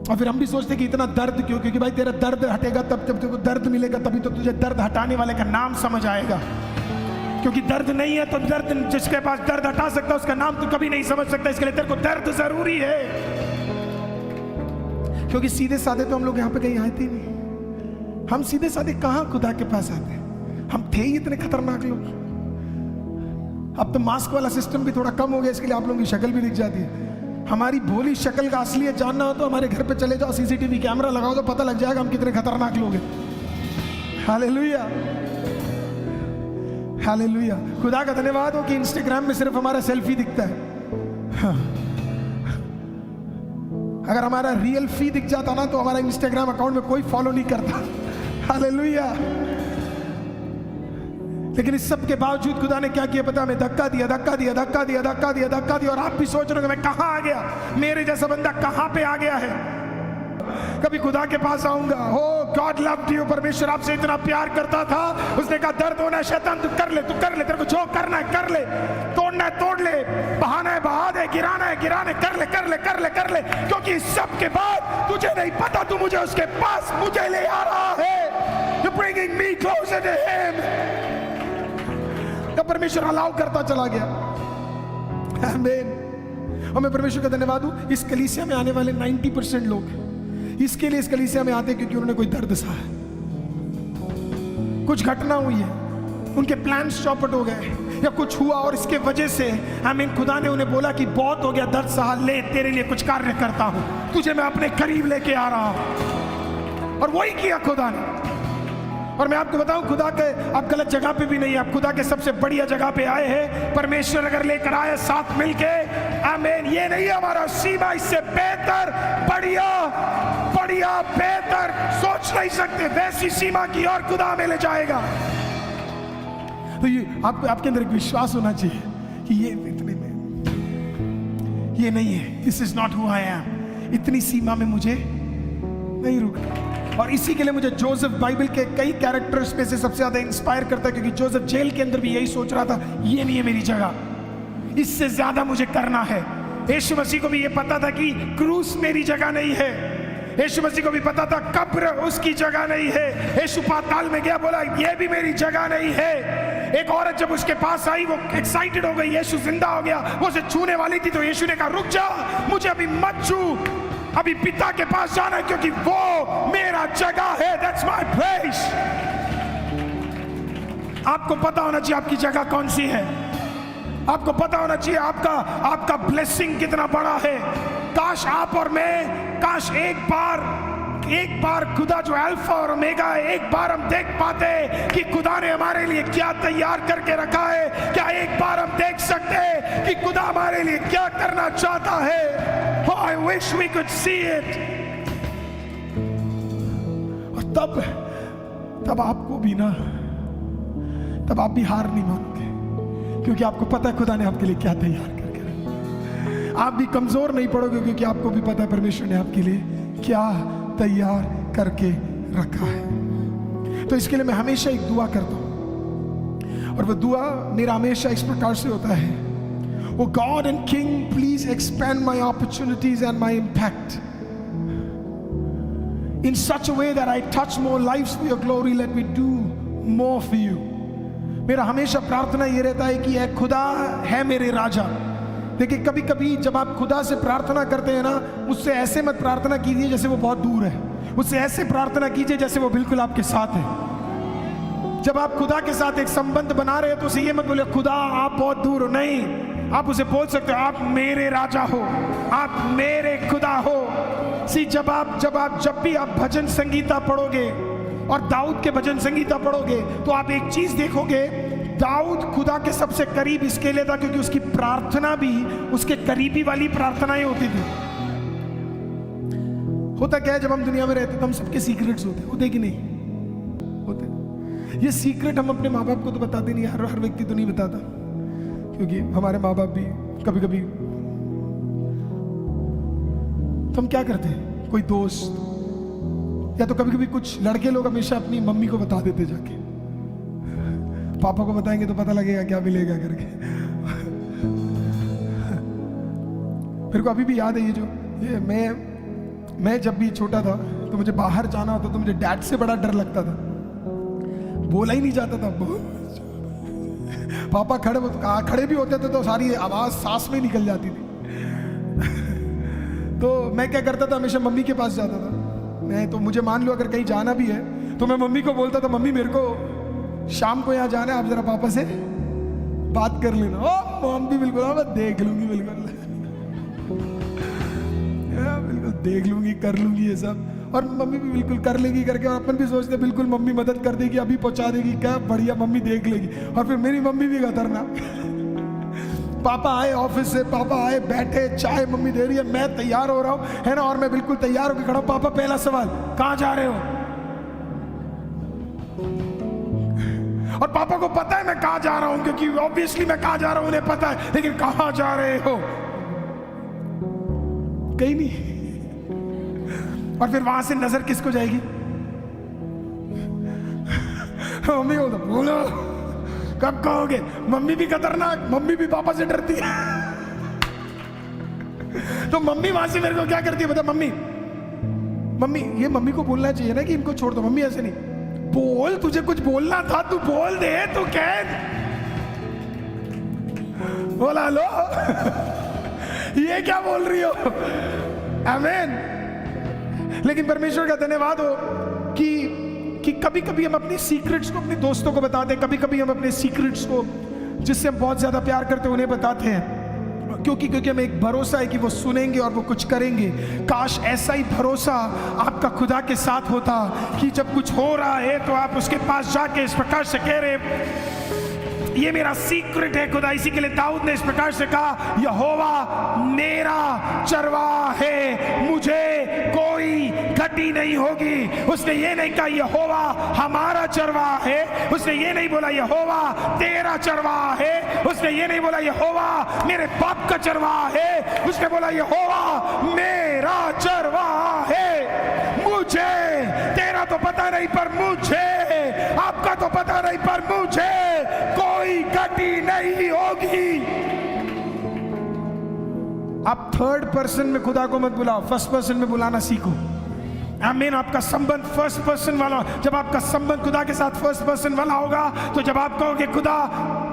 S1: और फिर हम भी सोचते कि इतना दर्द क्यों? क्योंकि भाई तेरा दर्द हटेगा तब तुझको दर्द मिलेगा, तभी तो तुझे दर्द हटाने वाले का नाम समझ आएगा। क्योंकि दर्द नहीं है तो दर्द, जिसके पास दर्द हटा सकता है उसका नाम तो कभी नहीं समझ सकता। इसके लिए तेरे को दर्द जरूरी है, क्योंकि सीधे साधे तो हम लोग यहाँ पे कहीं आते ही नहीं। हम सीधे साधे कहाँ खुदा के पास आते हैं? हम थे ही इतने खतरनाक लोग। अब तो मास्क वाला सिस्टम भी थोड़ा कम हो गया, इसके लिए आप लोगों की शक्ल भी दिख जाती है। हमारी भोली शक्ल का असलियत जानना हो तो हमारे घर पे चले जाओ, सीसीटीवी कैमरा लगाओ तो पता लग जाएगा हम कितने खतरनाक लोग हैं। Hallelujah, hallelujah. खुदा का धन्यवाद हो कि इंस्टाग्राम में सिर्फ हमारा सेल्फी दिखता है। हाँ। अगर हमारा रियल फी दिख जाता ना तो हमारा इंस्टाग्राम अकाउंट में कोई फॉलो नहीं करता। हालेलुया। लेकिन इस सब के बावजूद खुदा ने क्या किया पता? हमें धक्का दिया, धक्का दिया, धक्का दिया, धक्का दिया, धक्का दिया। और आप भी सोच रहे हो मैं कहां आ गया, मेरे जैसा बंदा कहां पे आ गया है। कभी खुदा के पास आऊंगा, हो गॉड लव्ड यू, परमेश्वर आपसे इतना प्यार करता था, उसने कहा दर्द होना है शैतान तू कर ले, तू कर ले, तेरे को जो करना है कर ले, तोड़ना है तोड़ ले, बहाना है बहा दे, गिराना है गिराने, कर ले कर ले कर ले कर ले। क्योंकि इस सब के बाद तुझे नहीं पता तू मुझे उसके पास मुझे ले आ रहा है। You're bringing me closer to him। परमेश्वर अलाउ करता चला गया। आमीन। और मैं परमेश्वर का धन्यवाद हूं, इस कलीसिया में आने वाले 90% लोग इसके लिए इस कलीसिया में आते क्योंकि उन्होंने कोई दर्द सहा है, कुछ घटना हुई है, उनके प्लान्स चौपट हो गए या कुछ हुआ और इसके वजह से आमीन खुदा ने उन्हें बोला कि बहुत हो गया दर्द सहा, ले तेरे लिए कुछ कार्य करता हूं, तुझे मैं अपने करीब लेके आ रहा हूं। और वही किया खुदा ने। और मैं आपको बताऊं खुदा के आप गलत जगह पे भी नहीं है, आप खुदा के सबसे बढ़िया जगह पे आए हैं। परमेश्वर अगर लेकर आए साथ मिलके, आमीन। ये नहीं है हमारा सीमा, इससे बेहतर बढ़िया बढ़िया बेहतर सोच नहीं सकते, वैसी सीमा की और खुदा हमें ले जाएगा। तो ये आपके अंदर एक विश्वास होना चाहिए कि ये इतने में ये नहीं है, this is not who I am, इतनी सीमा में मुझे नहीं रुकना। और इसी के लिए मुझे जोसेफ बाइबल के कई कैरेक्टर्स में से सबसे ज्यादा इंस्पायर करता है, क्योंकि जोसेफ जेल के अंदर भी यही सोच रहा था, ये नहीं है मेरी जगह, इससे ज्यादा मुझे करना है। यीशु मसीह को भी ये पता था कि क्रूस मेरी जगह नहीं है। यीशु मसीह को भी पता था कब्र उसकी जगह नहीं है। यीशु पाताल में गया, बोला ये भी मेरी जगह नहीं है। एक औरत जब उसके पास आई, वो एक्साइटेड हो गई, यीशु जिंदा हो गया, वो उसे छूने वाली थी, तो यीशु ने कहा रुक जा, मुझे अभी मत छू, अभी पिता के पास जाना है, क्योंकि वो मेरा जगह है। That's my place. आपको पता होना चाहिए आपकी जगह कौन सी है। आपको पता होना चाहिए आपका ब्लेसिंग कितना बड़ा है। काश आप और मैं, काश एक बार खुदा जो अल्फा और ओमेगा है, एक बार हम देख पाते कि खुदा ने हमारे लिए क्या तैयार करके रखा है। क्या एक बार हम देख सकते हैं कि खुदा हमारे लिए क्या करना चाहता है। Oh, I wish we could see it। और तब आपको भी ना, तब आप भी हार नहीं मानोगे, क्योंकि आपको पता है खुदा ने आपके लिए क्या तैयार करके रखा। आप भी कमजोर नहीं पड़ोगे, क्योंकि आपको भी पता है परमेश्वर ने आपके लिए क्या तैयार करके रखा है। तो इसके लिए मैं हमेशा एक दुआ करता हूं, और वो दुआ मेरा हमेशा इस प्रकार से होता है, O God and king, please expand my opportunities and my impact in such a way that I touch more lives for your glory, let me do more for you. मेरा हमेशा प्रार्थना ये रहता है कि ऐ खुदा है मेरे राजा। देखिए कभी कभी जब आप खुदा से प्रार्थना करते हैं ना, उससे ऐसे मत प्रार्थना कीजिए जैसे वो बहुत दूर है, उससे ऐसे प्रार्थना कीजिए जैसे वो बिल्कुल आपके साथ है। जब आप खुदा के साथ एक संबंध बना रहे हैं तो उसे ये मत बोले खुदा आप बहुत दूर हो, नहीं, आप उसे बोल सकते हो आप मेरे राजा हो, आप मेरे खुदा हो। सी जब भी आप भजन संगीता पढ़ोगे और दाऊद के भजन संगीता पढ़ोगे, तो आप एक चीज देखोगे, दाऊद खुदा के सबसे करीब इसके लिए था क्योंकि उसकी प्रार्थना भी उसके करीबी वाली प्रार्थनाएं होती थी। होता क्या है, जब हम दुनिया में रहते तो हम सबके सीक्रेट्स होते कि नहीं होते। ये सीक्रेट हम अपने माँ बाप को तो बताते नहीं, हर व्यक्ति तो नहीं बताता, क्योंकि हमारे माँ बाप भी कभी कभी, तो हम क्या करते हैं, कोई दोस्त या तो कभी कभी कुछ लड़के लोग हमेशा अपनी मम्मी को बता देते, जाके पापा को बताएंगे तो पता लगेगा क्या मिलेगा करके। मेरे को अभी भी याद है ये मैं जब भी छोटा था तो मुझे बाहर जाना होता तो मुझे डैड से बड़ा डर लगता था, बोला ही नहीं जाता था। पापा खड़े भी होते थे तो सारी आवाज सांस में निकल जाती थी। तो मैं क्या करता था, हमेशा मम्मी के पास जाता था। मैं तो मुझे मान लो अगर कहीं जाना भी है तो मैं मम्मी को बोलता था, मम्मी मेरे को शाम को यहाँ जाना है, आप जरा पापा से बात कर लेना। ओ मम्मी बिल्कुल, मैं देख लूंगी, बिल्कुल देख लूंगी, कर लूंगी ये सब। और मम्मी भी बिल्कुल कर लेगी करके, और अपन भी सोचते बिल्कुल मम्मी मदद कर देगी, अभी पहुंचा देगी, क्या बढ़िया मम्मी देख लेगी। और फिर मेरी मम्मी भी खतरनाक। पापा आए ऑफिस से, पापा आए, बैठे, चाय मम्मी दे रही है, मैं तैयार हो रहा हूं, है ना, और मैं बिल्कुल तैयार होकर खड़ा हूं। पापा पहला सवाल, कहां जा रहे हो? और पापा को पता है मैं कहां जा रहा हूं, क्योंकि ऑब्वियसली मैं कहां जा रहा हूं उन्हें पता है, लेकिन कहां जा रहे हो? कहीं नहीं। और फिर वहां से नजर किसको जाएगी? मम्मी को। बोलो कब कहोगे? मम्मी भी खतरनाक, मम्मी भी पापा से डरती है। तो मम्मी वहां से मेरे को क्या करती है बता, मम्मी ये मम्मी को बोलना चाहिए ना कि इनको छोड़ दो। मम्मी ऐसे नहीं, बोल, तुझे कुछ बोलना था तू बोल दे, तू कह बोला लो। ये क्या बोल रही हो? आमीन। लेकिन परमेश्वर का धन्यवाद हो कि कभी कभी हम अपने सीक्रेट्स को अपने दोस्तों को बताते हैं, कभी कभी हम अपने सीक्रेट्स को जिससे हम बहुत ज्यादा प्यार करते हैं उन्हें बताते हैं, क्योंकि हमें एक भरोसा है कि वो सुनेंगे और वो कुछ करेंगे। काश ऐसा ही भरोसा आपका खुदा के साथ होता कि जब कुछ हो रहा है तो आप उसके पास जाके इस प्रकार से कह रहे, ये मेरा सीक्रेट है खुदा। इसी के लिए दाऊद ने इस प्रकार से कहा, यहोवा मेरा चरवाहा है, मुझे कोई घटी नहीं होगी। उसने ये नहीं कहा यहोवा हमारा चरवाहा है, उसने ये नहीं बोला यहोवा तेरा चरवाहा है, उसने ये नहीं बोला यहोवा मेरे बाप का चरवाहा है, उसने बोला यहोवा मेरा चरवाहा है, मुझे तेरा नहीं पर मुझे, आपका तो पता नहीं पर मुझे कोई गति नहीं होगी। आप थर्ड पर्सन में खुदा को मत बुलाओ, फर्स्ट पर्सन में बुलाना सीखो। आमीन। आपका संबंध फर्स्ट पर्सन वाला, जब आपका संबंध खुदा के साथ फर्स्ट पर्सन वाला होगा, तो जब आप कहोगे खुदा,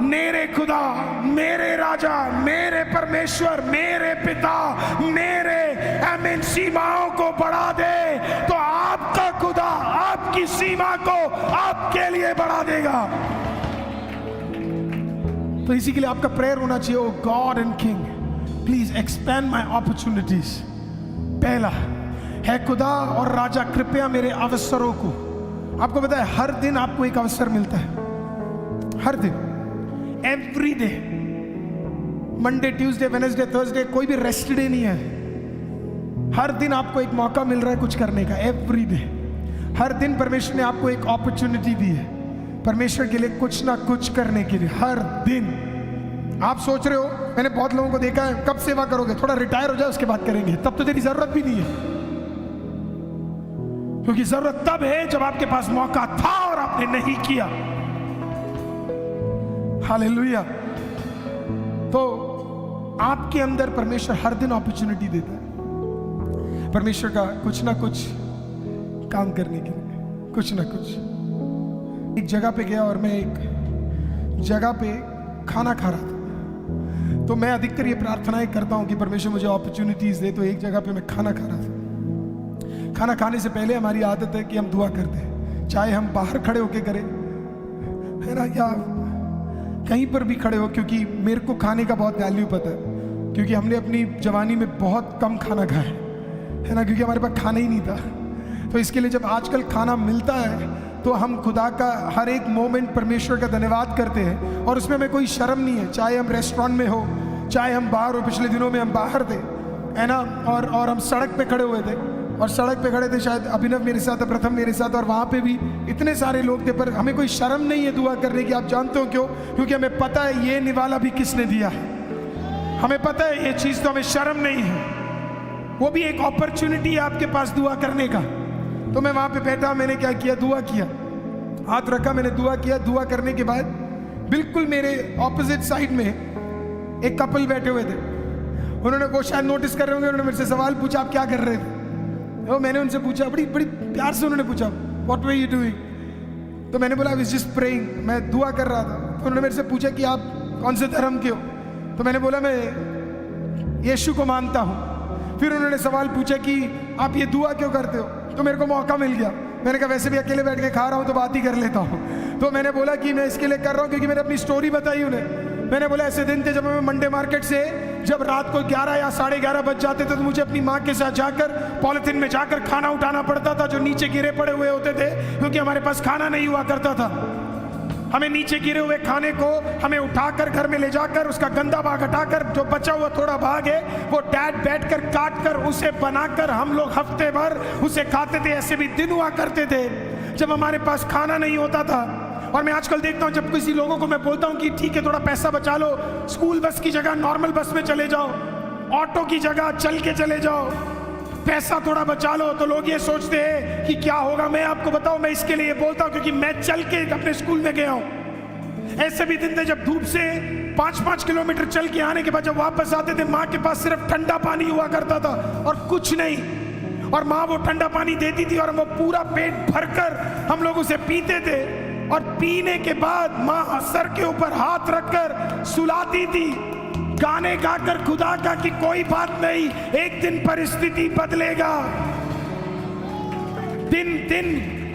S1: मेरे राजा, मेरे परमेश्वर, मेरे पिता, मेरे आमीन सीमाओं को बढ़ा दे, तो आपका खुदा आपकी सीमा को आपके लिए बढ़ा देगा। तो इसी के लिए आपका प्रेयर होना चाहिए, O God and king, please expand my opportunities. पहला है खुदा और राजा, कृपया मेरे अवसरों को, आपको पता है हर दिन आपको एक अवसर मिलता है, हर दिन, every day, Monday, Tuesday, Wednesday, Thursday, कोई भी रेस्ट डे नहीं है। हर दिन आपको एक मौका मिल रहा है कुछ करने का, एवरी डे। हर दिन परमेश्वर ने आपको एक अपॉर्चुनिटी दी है परमेश्वर के लिए कुछ ना कुछ करने के लिए, हर दिन। आप सोच रहे हो, मैंने बहुत लोगों को देखा है, कब सेवा करोगे, थोड़ा रिटायर हो जाए उसके बाद करेंगे, तब तो तेरी जरूरत भी नहीं है। क्योंकि जरूरत तब है जब आपके पास मौका था और आपने नहीं किया। हालेलुया। तो आपके अंदर परमेश्वर हर दिन अपॉर्चुनिटी देता है परमेश्वर का कुछ ना कुछ काम करने के लिए, कुछ ना कुछ। एक जगह पे गया और मैं एक जगह पे खाना खा रहा था, तो मैं अधिकतर ये प्रार्थनाएं करता हूं कि परमेश्वर मुझे अपॉर्चुनिटीज दे। तो एक जगह पे मैं खाना खा रहा था। खाना खाने से पहले हमारी आदत है कि हम दुआ करते हैं, चाहे हम बाहर खड़े होके करें, है ना, या कहीं पर भी खड़े हो, क्योंकि मेरे को खाने का बहुत वैल्यू पता है, क्योंकि हमने अपनी जवानी में बहुत कम खाना खाया है ना, क्योंकि हमारे पास खाना ही नहीं था। तो इसके लिए जब आजकल खाना मिलता है तो हम खुदा का हर एक मोमेंट परमेश्वर का धन्यवाद करते हैं, और उसमें हमें कोई शर्म नहीं है, चाहे हम रेस्टोरेंट में हो, चाहे हम बाहर हो। पिछले दिनों में हम बाहर थे, है ना, और हम सड़क पे खड़े हुए थे, और सड़क पे खड़े थे, शायद अभिनव मेरे साथ, प्रथम मेरे साथ, और वहाँ पे भी इतने सारे लोग थे, पर हमें कोई शर्म नहीं है दुआ करने की। आप जानते हो क्यों? क्योंकि हमें पता है ये निवाला भी किसने दिया है, हमें पता है ये चीज़, तो हमें शर्म नहीं है। वो भी एक अपॉर्चुनिटी है आपके पास दुआ करने का। तो मैं वहाँ पे बैठा, मैंने क्या किया, दुआ किया, हाथ रखा, मैंने दुआ किया। दुआ करने के बाद बिल्कुल मेरे ऑपोजिट साइड में एक कपल बैठे हुए थे। उन्होंने, वो शायद नोटिस कर रहे होंगे, उन्होंने मेरे से सवाल पूछा, आप क्या कर रहे थे? तो मैंने उनसे पूछा, बड़ी प्यार से उन्होंने पूछा, व्हाट वर यू डूइंग? तो मैंने बोला, आई वाज जस्ट प्रेइंग, मैं दुआ कर रहा था। तो उन्होंने मेरे से पूछा कि आप कौन से धर्म के हो? तो मैंने बोला, मैं यीशु को मानता हूँ। फिर उन्होंने सवाल पूछा कि आप ये दुआ क्यों करते हो? तो मेरे को मौका मिल गया, मैंने कहा वैसे भी अकेले बैठ के खा रहा हूँ तो बात ही कर लेता हूँ। तो मैंने बोला कि मैं इसके लिए कर रहा हूँ क्योंकि मैंने अपनी स्टोरी बताई उन्हें। मैंने बोला ऐसे दिन थे जब मैं मंडे मार्केट से जब रात को 11 या 11:30 बज जाते थे, तो मुझे अपनी माँ के साथ जाकर पॉलिथीन में जाकर खाना उठाना पड़ता था जो नीचे गिरे पड़े हुए होते थे, क्योंकि हमारे पास खाना नहीं हुआ करता था। हमें नीचे गिरे हुए खाने को हमें उठाकर घर में ले जाकर उसका गंदा भाग हटाकर जो बचा हुआ थोड़ा भाग है वो डैड बैठकर काट कर उसे बनाकर हम लोग हफ्ते भर उसे खाते थे। ऐसे भी दिन हुआ करते थे जब हमारे पास खाना नहीं होता था। और मैं आजकल देखता हूं जब किसी लोगों को मैं बोलता हूं कि ठीक है थोड़ा पैसा बचा लो, स्कूल बस की जगह नॉर्मल बस में चले जाओ, ऑटो की जगह चल के चले जाओ, पैसा थोड़ा बचा लो, तो लोग ये सोचते हैं कि क्या होगा। मैं आपको बताऊं, मैं इसके लिए बोलता हूं क्योंकि मैं चल के अपने स्कूल में गया हूं। ऐसे भी दिन थे जब धूप से 5-5 किलोमीटर चल के आने के बाद जब वापस आते थे, माँ के पास सिर्फ ठंडा पानी हुआ करता था और कुछ नहीं, और माँ वो ठंडा पानी देती थी और वो पूरा पेट भरकर हम लोग उसे पीते थे। और पीने के बाद माँ सर के ऊपर हाथ रखकर सुलाती थी, गाने गाकर खुदा का कि कोई बात नहीं, एक दिन परिस्थिति बदलेगा। दिन दिन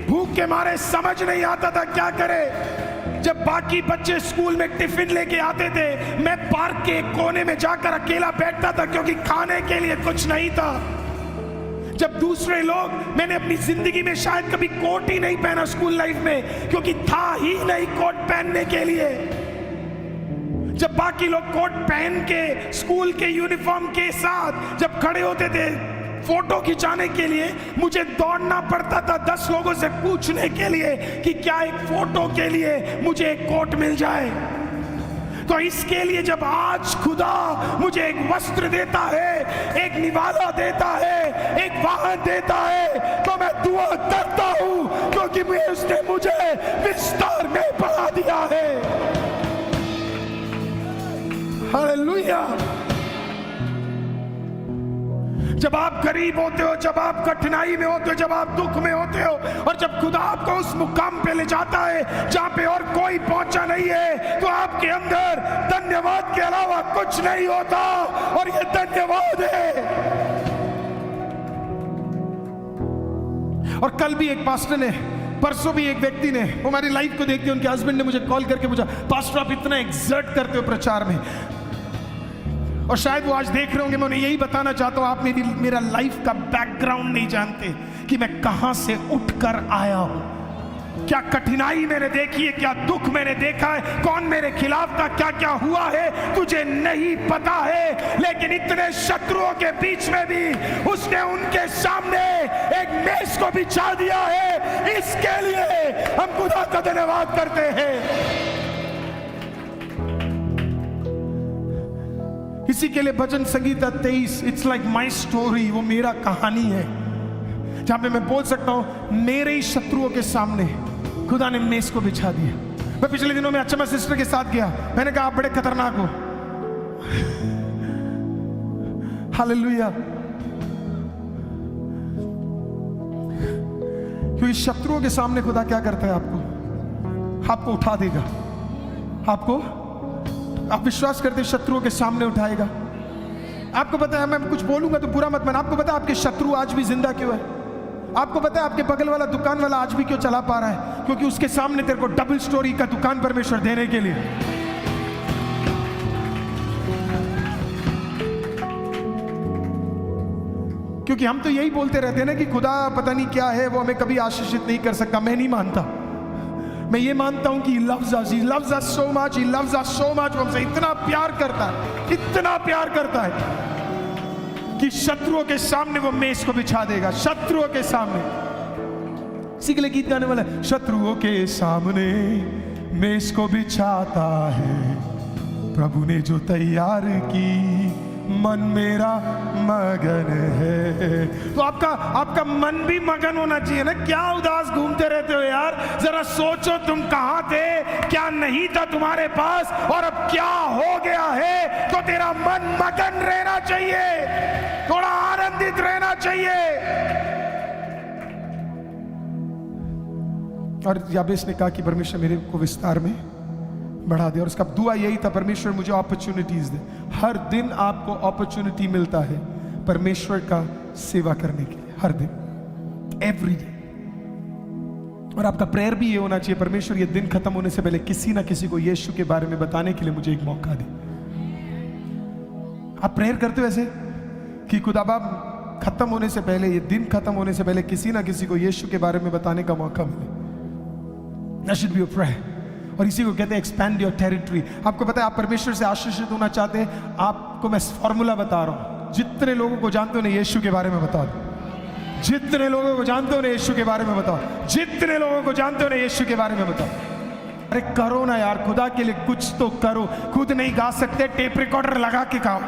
S1: भूख के मारे समझ नहीं आता था क्या करे। जब बाकी बच्चे स्कूल में टिफिन लेके आते थे, मैं पार्क के कोने में जाकर अकेला बैठता था क्योंकि खाने के लिए कुछ नहीं था। जब दूसरे लोग, मैंने अपनी जिंदगी में शायद कभी कोट ही नहीं पहना स्कूल लाइफ में क्योंकि था ही नहीं कोट पहनने के लिए। जब बाकी लोग कोट पहन के स्कूल के यूनिफॉर्म के साथ जब खड़े होते थे फोटो खिंचाने के लिए, मुझे दौड़ना पड़ता था 10 लोगों से पूछने के लिए कि क्या एक फोटो के लिए मुझे एक कोट मिल जाए। तो इसके लिए जब आज खुदा मुझे एक वस्त्र देता है, एक निवाला देता है, एक वाहन देता है, तो मैं दुआ करता हूं, क्योंकि उसने मुझे विस्तार में बढ़ा दिया है। हालेलुया। जब आप गरीब होते हो, जब आप कठिनाई में होते हो, जब आप दुख में होते हो, और जब खुदा आपको उस मुकाम पे ले जाता है जहां पे और कोई पहुंचा नहीं है, तो आपके अंदर धन्यवाद के अलावा कुछ नहीं होता, और ये धन्यवाद है। और कल भी एक पास्टर ने, परसों भी एक व्यक्ति ने, वो हमारी लाइफ को देखते, उनके हस्बैंड ने मुझे कॉल करके पूछा, पास्टर आप इतना एक्सर्ट करते हो प्रचार में, और शायद वो आज देख रहे होंगे, मैं उन्हें यही बताना चाहता हूं, आप मेरा लाइफ का बैकग्राउंड नहीं जानते कि मैं कहां से उठकर आया हूं, क्या कठिनाई मैंने देखी है, क्या दुख मैंने देखा है, कौन मेरे खिलाफ था, क्या क्या हुआ है, तुझे नहीं पता है। लेकिन इतने शत्रुओं के बीच में भी उसने उनके सामने एक मेज को बिछा दिया है। इसके लिए हम खुदा का धन्यवाद करते हैं। इसी के लिए भजन संगीता 23, इट्स लाइक माई स्टोरी, वो मेरा कहानी है, जहां पे मैं बोल सकता हूं मेरे ही शत्रुओं के सामने खुदा ने मेज को बिछा दिया। मैं पिछले दिनों में अचम्मा सिस्टर के साथ गया, मैंने कहा आप बड़े खतरनाक हो। हालेलुया। क्योंकि शत्रुओं के सामने खुदा क्या करता है, आपको उठा देगा। आप विश्वास करते शत्रुओं के सामने उठाएगा। आपको पता है, मैं कुछ बोलूंगा तो बुरा मत मानना, आपको पता है आपके शत्रु आज भी जिंदा क्यों है? आपको पता है आपके बगल वाला दुकान वाला आज भी क्यों चला पा रहा है? क्योंकि उसके सामने तेरे को डबल स्टोरी का दुकान परमेश्वर देने के लिए। क्योंकि हम तो यही बोलते रहते हैं ना कि खुदा पता नहीं क्या है, वो हमें कभी आशीषित नहीं कर सकता। मैं नहीं मानता, मैं ये मानता हूं कि he loves us so much, he loves us so much, वो हमसे इतना प्यार करता है, इतना प्यार करता है कि शत्रुओं के सामने वो मेज को बिछा देगा। शत्रुओं के सामने, इसी के लिए गीत गाने वाला है, शत्रुओं के सामने मेज को बिछाता है प्रभु ने जो तैयार की, मन मेरा मगन है। तो आपका मन भी मगन होना चाहिए ना। क्या उदास घूमते रहते हो यार? जरा सोचो तुम कहां थे, क्या नहीं था तुम्हारे पास, और अब क्या हो गया है। तो तेरा मन मगन रहना चाहिए, थोड़ा आनंदित रहना चाहिए। और याबेस ने कहा कि परमेश्वर मेरे को विस्तार में बढ़ा दे, और उसका दुआ यही था, परमेश्वर मुझे अपॉर्चुनिटीज दे। हर दिन आपको अपॉर्चुनिटी मिलता है परमेश्वर का सेवा करने के लिए, हर दिन, एवरी डे। और आपका प्रेयर भी ये होना चाहिए, परमेश्वर ये दिन खत्म होने से पहले किसी ना किसी को यीशु के बारे में बताने के लिए मुझे एक मौका दे। आप प्रेयर करते हो ऐसे कि खुदा बाप खत्म होने से पहले, ये दिन खत्म होने से पहले किसी ना किसी को यीशु के बारे में बताने का मौका मिले। That should be your prayer। और इसी को कहते हैं एक्सपैंड योर टेरिटरी। आपको पता है आप परमेश्वर से आशीषित होना चाहते हैं, आपको मैं फॉर्मूला बता रहा हूं, जितने लोगों को जानते हो ना यीशु के बारे में बता दो, जितने लोगों को जानते हो ना यीशु के बारे में बताओ, जितने लोगों को जानते हो ना यीशु के बारे में बताओ। अरे करो ना यार, खुदा के लिए कुछ तो करो। खुद नहीं गा सकते, टेप रिकॉर्डर लगा के गाओ।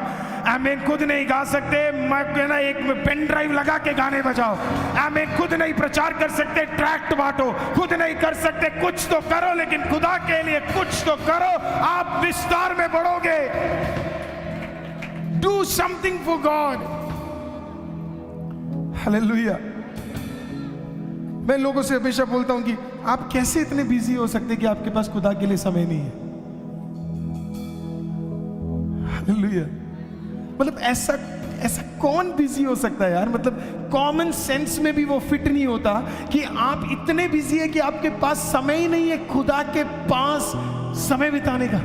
S1: आमीन। खुद नहीं गा सकते, मैं ना एक पेन ड्राइव लगा के गाने बजाओ। आमीन। खुद नहीं प्रचार कर सकते, ट्रैक्ट बांटो। खुद नहीं कर सकते, कुछ तो करो, लेकिन खुदा के लिए कुछ तो करो, आप विस्तार में बढ़ोगे। Do something for God. Hallelujah. मैं लोगों से हमेशा बोलता हूं कि आप कैसे इतने बिजी हो सकते कि आपके पास खुदा के लिए समय नहीं है। हालेलुया। मतलब ऐसा कौन बिजी हो सकता है यार? मतलब कॉमन सेंस में भी वो फिट नहीं होता कि आप इतने बिजी है कि आपके पास समय ही नहीं है खुदा के पास समय बिताने का।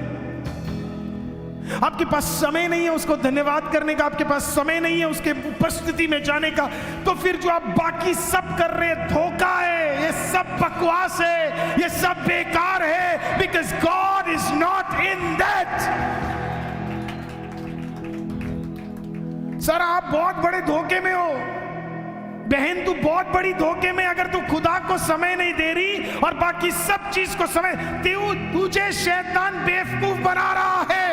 S1: आपके पास समय नहीं है उसको धन्यवाद करने का, आपके पास समय नहीं है उसके उपस्थिति में जाने का। तो फिर जो आप बाकी सब कर रहे हैं धोखा है, ये सब बकवास है, ये सब बेकार है, because God is not in that. Sir आप बहुत बड़े धोखे में हो। बहन तू बहुत बड़ी धोखे में, अगर तू खुदा को समय नहीं दे रही और बाकी सब चीज को समय, तुझे शैतान बेवकूफ बना रहा है।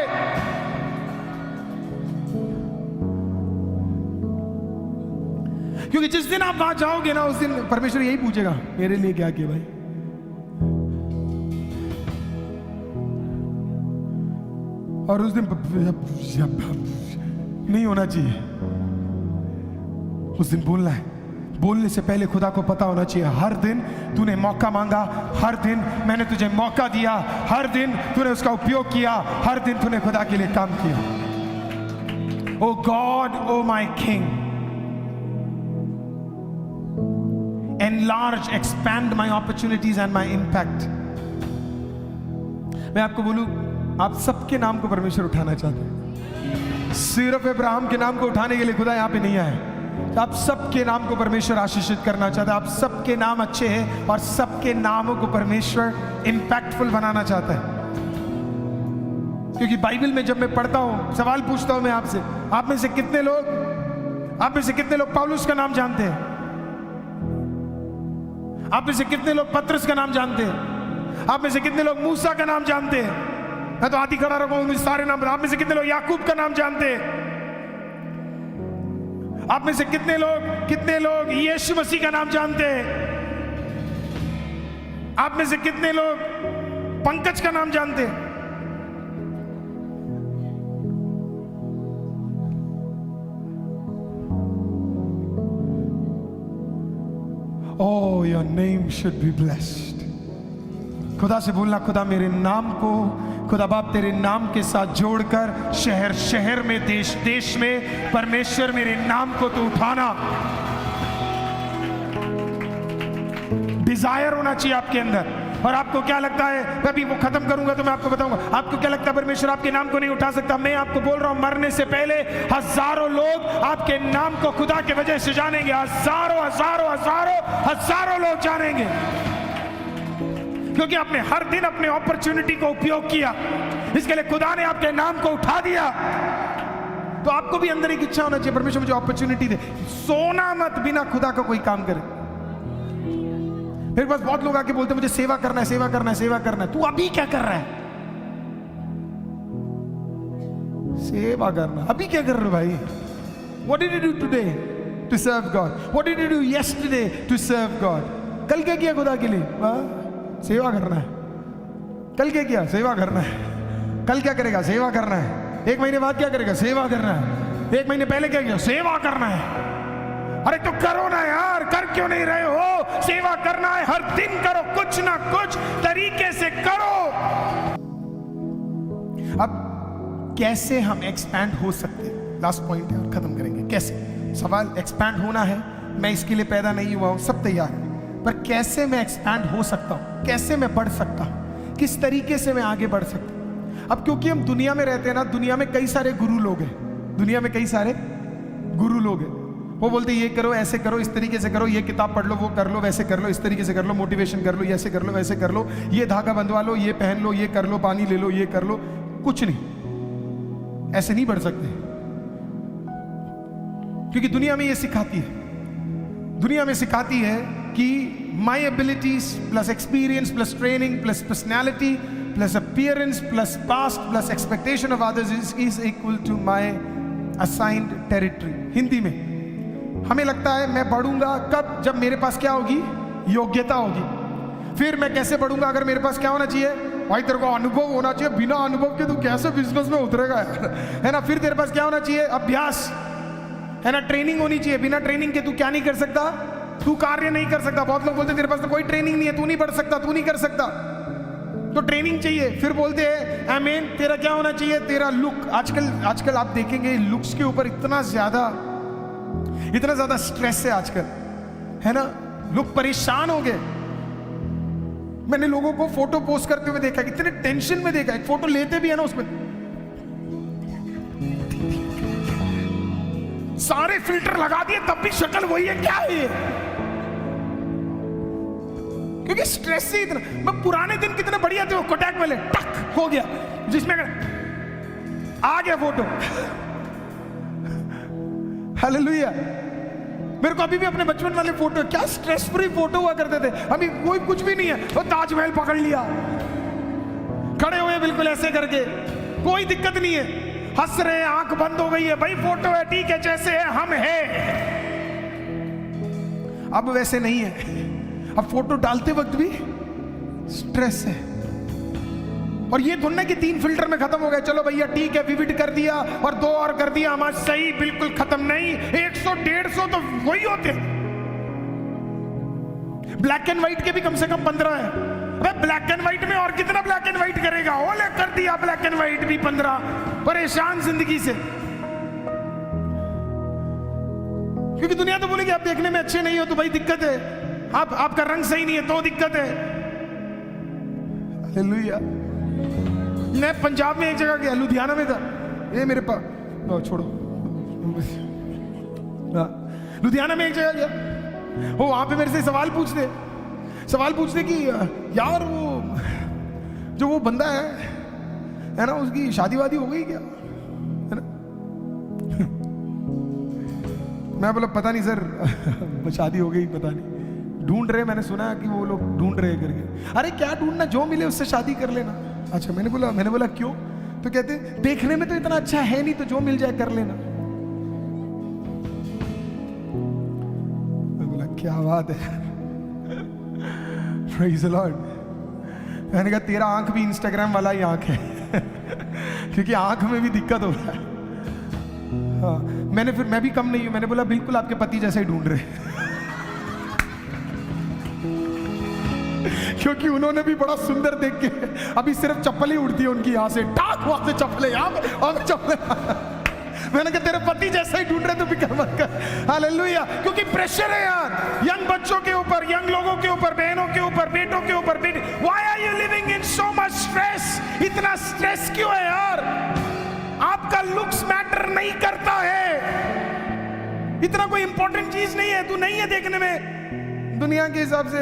S1: क्योंकि जिस दिन आप वहां जाओगे ना, उस दिन परमेश्वर यही पूछेगा, मेरे लिए क्या किया भाई? और उस दिन नहीं होना चाहिए। उस दिन बोलना है, बोलने से पहले खुदा को पता होना चाहिए, हर दिन तूने मौका मांगा, हर दिन मैंने तुझे मौका दिया, हर दिन तूने उसका उपयोग किया, हर दिन तूने खुदा के लिए काम किया। O God, O my king, enlarge, expand my opportunities and my impact। मैं आपको बोलूं, आप सबके नाम को परमेश्वर उठाना चाहते हैं। सिर्फ अब्राहम के नाम को उठाने के लिए खुदा यहां पे नहीं आया। आप सबके नाम को परमेश्वर आशीषित करना चाहता है। आप सबके नाम अच्छे हैं और सबके नामों को परमेश्वर इंपैक्टफुल बनाना चाहता है। क्योंकि बाइबल में जब मैं पढ़ता हूं, सवाल पूछता हूं मैं आपसे, आप में से कितने लोग पौलुस का नाम जानते हैं? आप में से कितने लोग पतरस का नाम जानते हैं? आप में से कितने लोग मूसा का नाम जानते हैं? मैं तो आदि खड़ा रखूंगा, मुझे सारे नाम। आप में से कितने लोग याकूब का नाम जानते हैं? आप में से कितने लोग यीशु मसीह का नाम जानते हैं? आप में से कितने लोग पंकज का नाम जानते हैं? Oh, your name should be blessed। खुदा से बोलना, खुदा मेरे नाम को, खुदा बाप तेरे नाम के साथ जोड़कर शहर शहर में, देश देश में, परमेश्वर मेरे नाम को तो उठाना। डिजायर होना चाहिए आपके अंदर। और आपको क्या लगता है, मैं अभी वो खत्म करूंगा तो मैं आपको बताऊंगा, आपको क्या लगता है परमेश्वर आपके नाम को नहीं उठा सकता? मैं आपको बोल रहा हूं, मरने से पहले हजारों लोग आपके नाम को खुदा के वजह से जानेंगे। हजारों हजारों हजारों हजारों लोग जानेंगे, क्योंकि आपने हर दिन अपने अपॉर्चुनिटी को उपयोग किया। इसके लिए खुदा ने आपके नाम को उठा दिया। तो आपको भी अंदर एक इच्छा होना चाहिए, परमेश्वर मुझे अपॉर्चुनिटी दे। सोना मत बिना खुदा का कोई काम करे। मेरे पास बहुत लोग आके बोलते हैं मुझे सेवा करना है, सेवा करना है, सेवा करना है। तू अभी क्या कर रहा है? सेवा करना अभी क्या कर रहे हो भाई? What did you do today to serve God? What did you do yesterday to serve God? कल क्या किया खुदा के लिए? सेवा करना है। कल क्या किया? सेवा करना है। कल क्या करेगा? सेवा करना है। 1 महीने बाद क्या करेगा? सेवा करना है। 1 महीने पहले क्या किया? सेवा करना है। अरे तो करो ना यार, कर क्यों नहीं रहे हो? सेवा करना है, हर दिन करो, कुछ ना कुछ तरीके से करो। अब कैसे हम एक्सपैंड हो सकते हैं? लास्ट पॉइंट है और खत्म करेंगे। कैसे? सवाल एक्सपैंड होना है, मैं इसके लिए पैदा नहीं हुआ हूं, सब तैयार है, पर कैसे मैं एक्सपैंड हो सकता हूं? कैसे मैं बढ़ सकता हूं? किस तरीके से मैं आगे बढ़ सकता हूं? अब क्योंकि हम दुनिया में रहते हैं ना, दुनिया में कई सारे गुरु लोग हैं। दुनिया में कई सारे गुरु लोग हैं। वो बोलते ये करो, ऐसे करो, इस तरीके से करो, ये किताब पढ़ लो, वो कर लो, वैसे कर लो, इस तरीके से कर लो, मोटिवेशन कर लो, ऐसे कर लो, वैसे कर लो, ये धागा बंधवा लो, ये पहन लो, ये कर लो, पानी ले लो, ये कर लो। कुछ नहीं, ऐसे नहीं बढ़ सकते, क्योंकि दुनिया में ये सिखाती है। दुनिया में सिखाती है कि my abilities plus experience plus training plus personality plus appearance plus past plus expectation of others is equal to my assigned territory. Hindi में हमें लगता है मैं बढ़ूंगा कब? जब मेरे पास क्या होगी? योग्यता होगी। फिर मैं कैसे बढ़ूंगा? अगर मेरे पास क्या होना चाहिए भाई? तेरे को अनुभव होना चाहिए। बिना अनुभव के तू कैसे बिजनेस में उतरेगा यार, है ना? फिर तेरे पास क्या होना चाहिए? अभ्यास, है ना? ट्रेनिंग होनी चाहिए। बिना ट्रेनिंग के तू क्या नहीं कर सकता? तू कार्य नहीं कर सकता। बहुत लोग बोलते हैं तेरे पास तो कोई ट्रेनिंग नहीं है, तू नहीं बढ़ सकता, तू नहीं कर सकता। तो ट्रेनिंग चाहिए। फिर बोलते हैं आमीन, तेरा क्या होना चाहिए? तेरा लुक। आजकल आप देखेंगे लुक्स के ऊपर इतना ज्यादा स्ट्रेस है आजकल, है ना? लोग परेशान हो गए। मैंने लोगों को फोटो पोस्ट करते हुए देखा, इतने टेंशन में देखा। एक फोटो लेते भी है ना, उसमें सारे फिल्टर लगा दिए, तब भी शक्ल वही है। क्या है ये? क्योंकि स्ट्रेस से इतना। मैं पुराने दिन कितने बढ़िया थे, वो कोटैक वाले टक हो गया, जिसमें आ गया फोटो। हालेलुया। मेरे को अभी भी अपने बचपन वाले फोटो, क्या स्ट्रेस फ्री फोटो हुआ करते थे। अभी कोई कुछ भी नहीं है, वो ताजमहल पकड़ लिया, खड़े हुए बिल्कुल ऐसे करके, कोई दिक्कत नहीं है, हंस रहे हैं, आंख बंद हो गई है, भाई फोटो है, ठीक है, जैसे है हम है। अब वैसे नहीं है, अब फोटो डालते वक्त भी स्ट्रेस है। और ये थोड़ा कि 3 फिल्टर में खत्म हो गए, चलो भैया ठीक है, विविड कर दिया और 2 और कर दिया, हमारा सही, बिल्कुल खत्म नहीं। 100-150 तो वही होते हैं। ब्लैक एंड व्हाइट के भी कम से कम 15 है। अबे ब्लैक एंड व्हाइट में और कितना ब्लैक एंड व्हाइट करेगा, ओले कर दिया ब्लैक एंड व्हाइट भी 15। परेशान जिंदगी से, क्योंकि दुनिया तो बोलेगी आप देखने में अच्छे नहीं हो तो भाई दिक्कत है, आपका रंग सही नहीं है तो दिक्कत है। हालेलुया। मैं पंजाब में एक जगह गया, लुधियाना में था, ये मेरे पास छोड़ो, लुधियाना में एक जगह गया, वो वहां पे मेरे से सवाल पूछते कि यार वो जो वो बंदा है ना, उसकी शादी वादी हो गई क्या, है ना? मैं बोला पता नहीं सर, शादी हो गई पता नहीं, ढूंढ रहे, मैंने सुना कि वो लोग ढूंढ रहे करके। अरे क्या ढूंढना, जो मिले उससे शादी कर लेना। अच्छा, मैंने बोला क्यों? तो कहते देखने में तो इतना अच्छा है नहीं, तो जो मिल जाए कर लेना। मैं बोला क्या बात है, प्रेज़ द लॉर्ड। मैंने कहा तेरा आंख भी इंस्टाग्राम वाला ही आंख है क्योंकि आंख में भी दिक्कत हो रहा है। हाँ, मैं भी कम नहीं हूं, मैंने बोला बिल्कुल आपके पति जैसा ही ढूंढ रहे क्योंकि उन्होंने भी बड़ा सुंदर देख के, अभी सिर्फ चप्पल ही उड़ती है उनकी, यहां से टाक, वहां से चप्पलें, यहां चप्पल। मैंने कहा तेरे पति जैसा ही ढूंढ रहे तो फिक्र मत कर। हालेलुया। क्योंकि प्रेशर है यार, यंग बच्चों के ऊपर, यंग लोगों के ऊपर, बहनों के ऊपर, बेटों के ऊपर, बेटे। Why are you living in so much stress? इतना स्ट्रेस क्यों है यार? आपका लुक्स मैटर नहीं करता है, इतना कोई इंपॉर्टेंट चीज नहीं है। तू नहीं है देखने में दुनिया के हिसाब से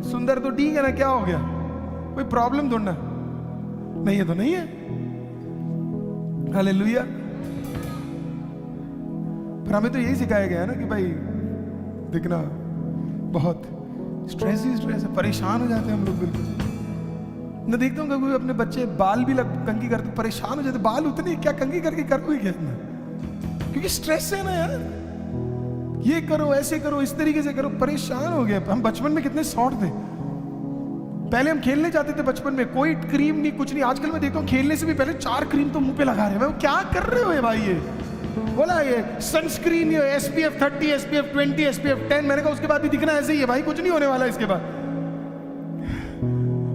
S1: सुंदर तो ठीक है ना, क्या हो गया, कोई प्रॉब्लम ढूंढना नहीं है तो नहीं है। हालेलुया। पर हमें तो यही सिखाया गया है ना कि भाई दिखना, बहुत स्ट्रेस ही स्ट्रेस है, परेशान हो जाते हैं हम लोग। बिल्कुल मैं देखता हूँ कभी अपने बच्चे बाल भी कंघी करते, परेशान हो जाते, बाल उतने क्या कंघी करके करो ही क्या इतना, क्योंकि स्ट्रेस है ना यार, ये करो, ऐसे करो, इस तरीके से करो, परेशान हो गया। हम बचपन में कितने शॉर्ट थे, पहले हम खेलने जाते थे बचपन में, कोई क्रीम नहीं, कुछ नहीं। आजकल मैं देखता हूँ खेलने से भी पहले 4 क्रीम तो मुंह पे लगा रहे हैं। क्या कर रहे हो ये भाई? ये बोला ये सनस्क्रीन, ये SPF 30, SPF 20, SPF 10। मैंने कहा उसके बाद भी दिखना ऐसे ही है भाई, कुछ नहीं होने वाला इसके बाद।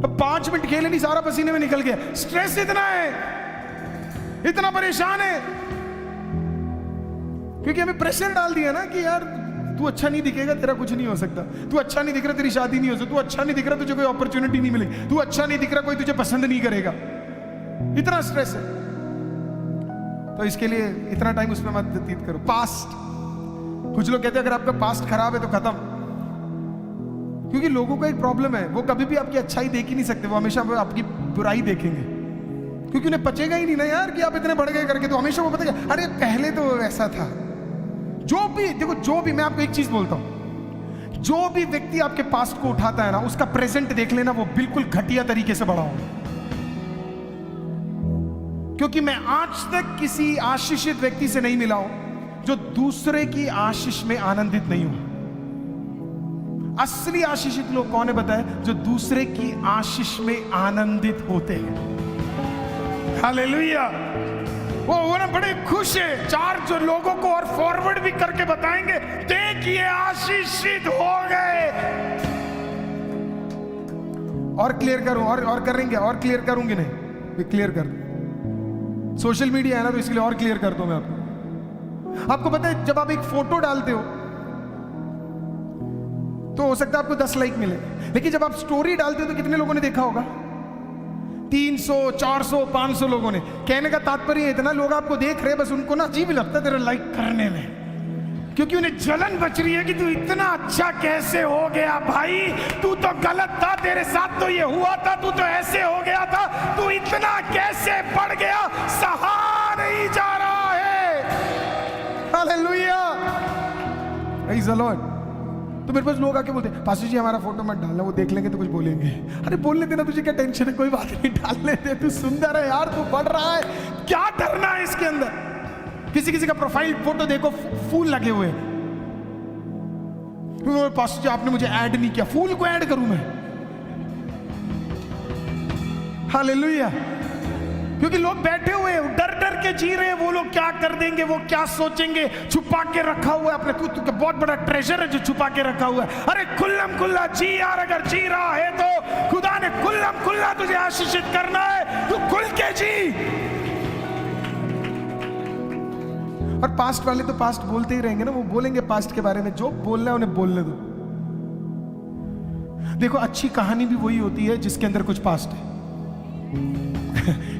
S1: अब 5 मिनट खेले नहीं, सारा पसीने में निकल गया। स्ट्रेस इतना है, इतना परेशान है, क्योंकि हमें प्रेशर डाल दिया ना कि यार तू अच्छा नहीं दिखेगा, तेरा कुछ नहीं हो सकता, तू अच्छा नहीं दिख रहा, तेरी शादी नहीं हो सकती, तू अच्छा नहीं दिख रहा, तुझे कोई अपॉर्चुनिटी नहीं मिलेगी, तू अच्छा नहीं दिख रहा, कोई तुझे पसंद नहीं करेगा। इतना स्ट्रेस है, तो इसके लिए इतना टाइम उसमें मत व्यतीत करो। पास्ट, कुछ लोग कहते हैं अगर आपका पास्ट खराब है तो खत्म, क्योंकि लोगों का एक प्रॉब्लम है, वो कभी भी आपकी अच्छाई देख ही नहीं सकते, वो हमेशा आपकी बुराई देखेंगे, क्योंकि उन्हें पचेगा ही नहीं ना यार कि आप इतने बढ़ गए करके। तो हमेशा वो बताएगा अरे पहले तो ऐसा था। जो भी देखो, जो भी, मैं आपको एक चीज बोलता हूं, जो भी व्यक्ति आपके पास्ट को उठाता है ना, उसका प्रेजेंट देख लेना, वो बिल्कुल घटिया तरीके से बड़ा होगा। क्योंकि मैं आज तक किसी आशीषित व्यक्ति से नहीं मिला हूं जो दूसरे की आशीष में आनंदित नहीं हुआ। असली आशीषित लोग कौन है बताए? जो दूसरे की आशीष में आनंदित होते हैं। हालेलुया। वो ना बड़े खुश है, 4 जो लोगों को और फॉरवर्ड भी करके बताएंगे, देखिए आशीषित हो गए। और क्लियर करूं, और करेंगे, और क्लियर करूंगी, नहीं क्लियर कर, सोशल मीडिया है ना, तो इसलिए और क्लियर कर दूं मैं आपको पता है जब आप एक फोटो डालते हो तो हो सकता है आपको 10 लाइक मिले, लेकिन जब आप स्टोरी डालते हो तो कितने लोगों ने देखा होगा? 300, 400, 500 लोगों ने। कहने का तात्पर्य इतना, लोग आपको देख रहे, बस उनको ना अजीब लगता है तेरा लाइक करने में, क्योंकि उन्हें जलन बच रही है कि तू इतना अच्छा कैसे हो गया भाई, तू तो गलत था, तेरे साथ तो ये हुआ था, तू तो ऐसे हो गया था, तू इतना कैसे बढ़ गया, सहा नहीं जा रहा है। हालेलुया। Praise the Lord. तो मेरे पास लोग आके बोलते हैं पास्टर जी हमारा फोटो मत डालना, वो देख लेंगे तो कुछ बोलेंगे। अरे बोलने देना, तुझे क्या टेंशन है, कोई बात नहीं, डालने दे, तू सुंदर है यार, तू बढ़ रहा है, क्या डरना है इसके अंदर। किसी किसी का प्रोफाइल फोटो देखो, फूल लगे हुए, पास्टर जी आपने मुझे ऐड नहीं किया, फूल को ऐड करूं मैं? हालेलुया। क्योंकि लोग बैठे हुए डर डर के जी रहे हैं, वो लोग क्या कर देंगे, वो क्या सोचेंगे, छुपा के रखा हुआ है अपने, तू बहुत बड़ा ट्रेजर है जो छुपा के रखा हुआ है। अरे खुल्लम खुल्ला जी यार, अगर जी रहा है तो खुदा ने खुल्लम खुल्ला तुझे आशीषित करना है, तू खुल के जी। और पास्ट वाले तो पास्ट बोलते ही रहेंगे ना, वो बोलेंगे पास्ट के बारे में, जो बोलना है उन्हें बोलने दो। देखो अच्छी कहानी भी वही होती है जिसके अंदर कुछ पास्ट है।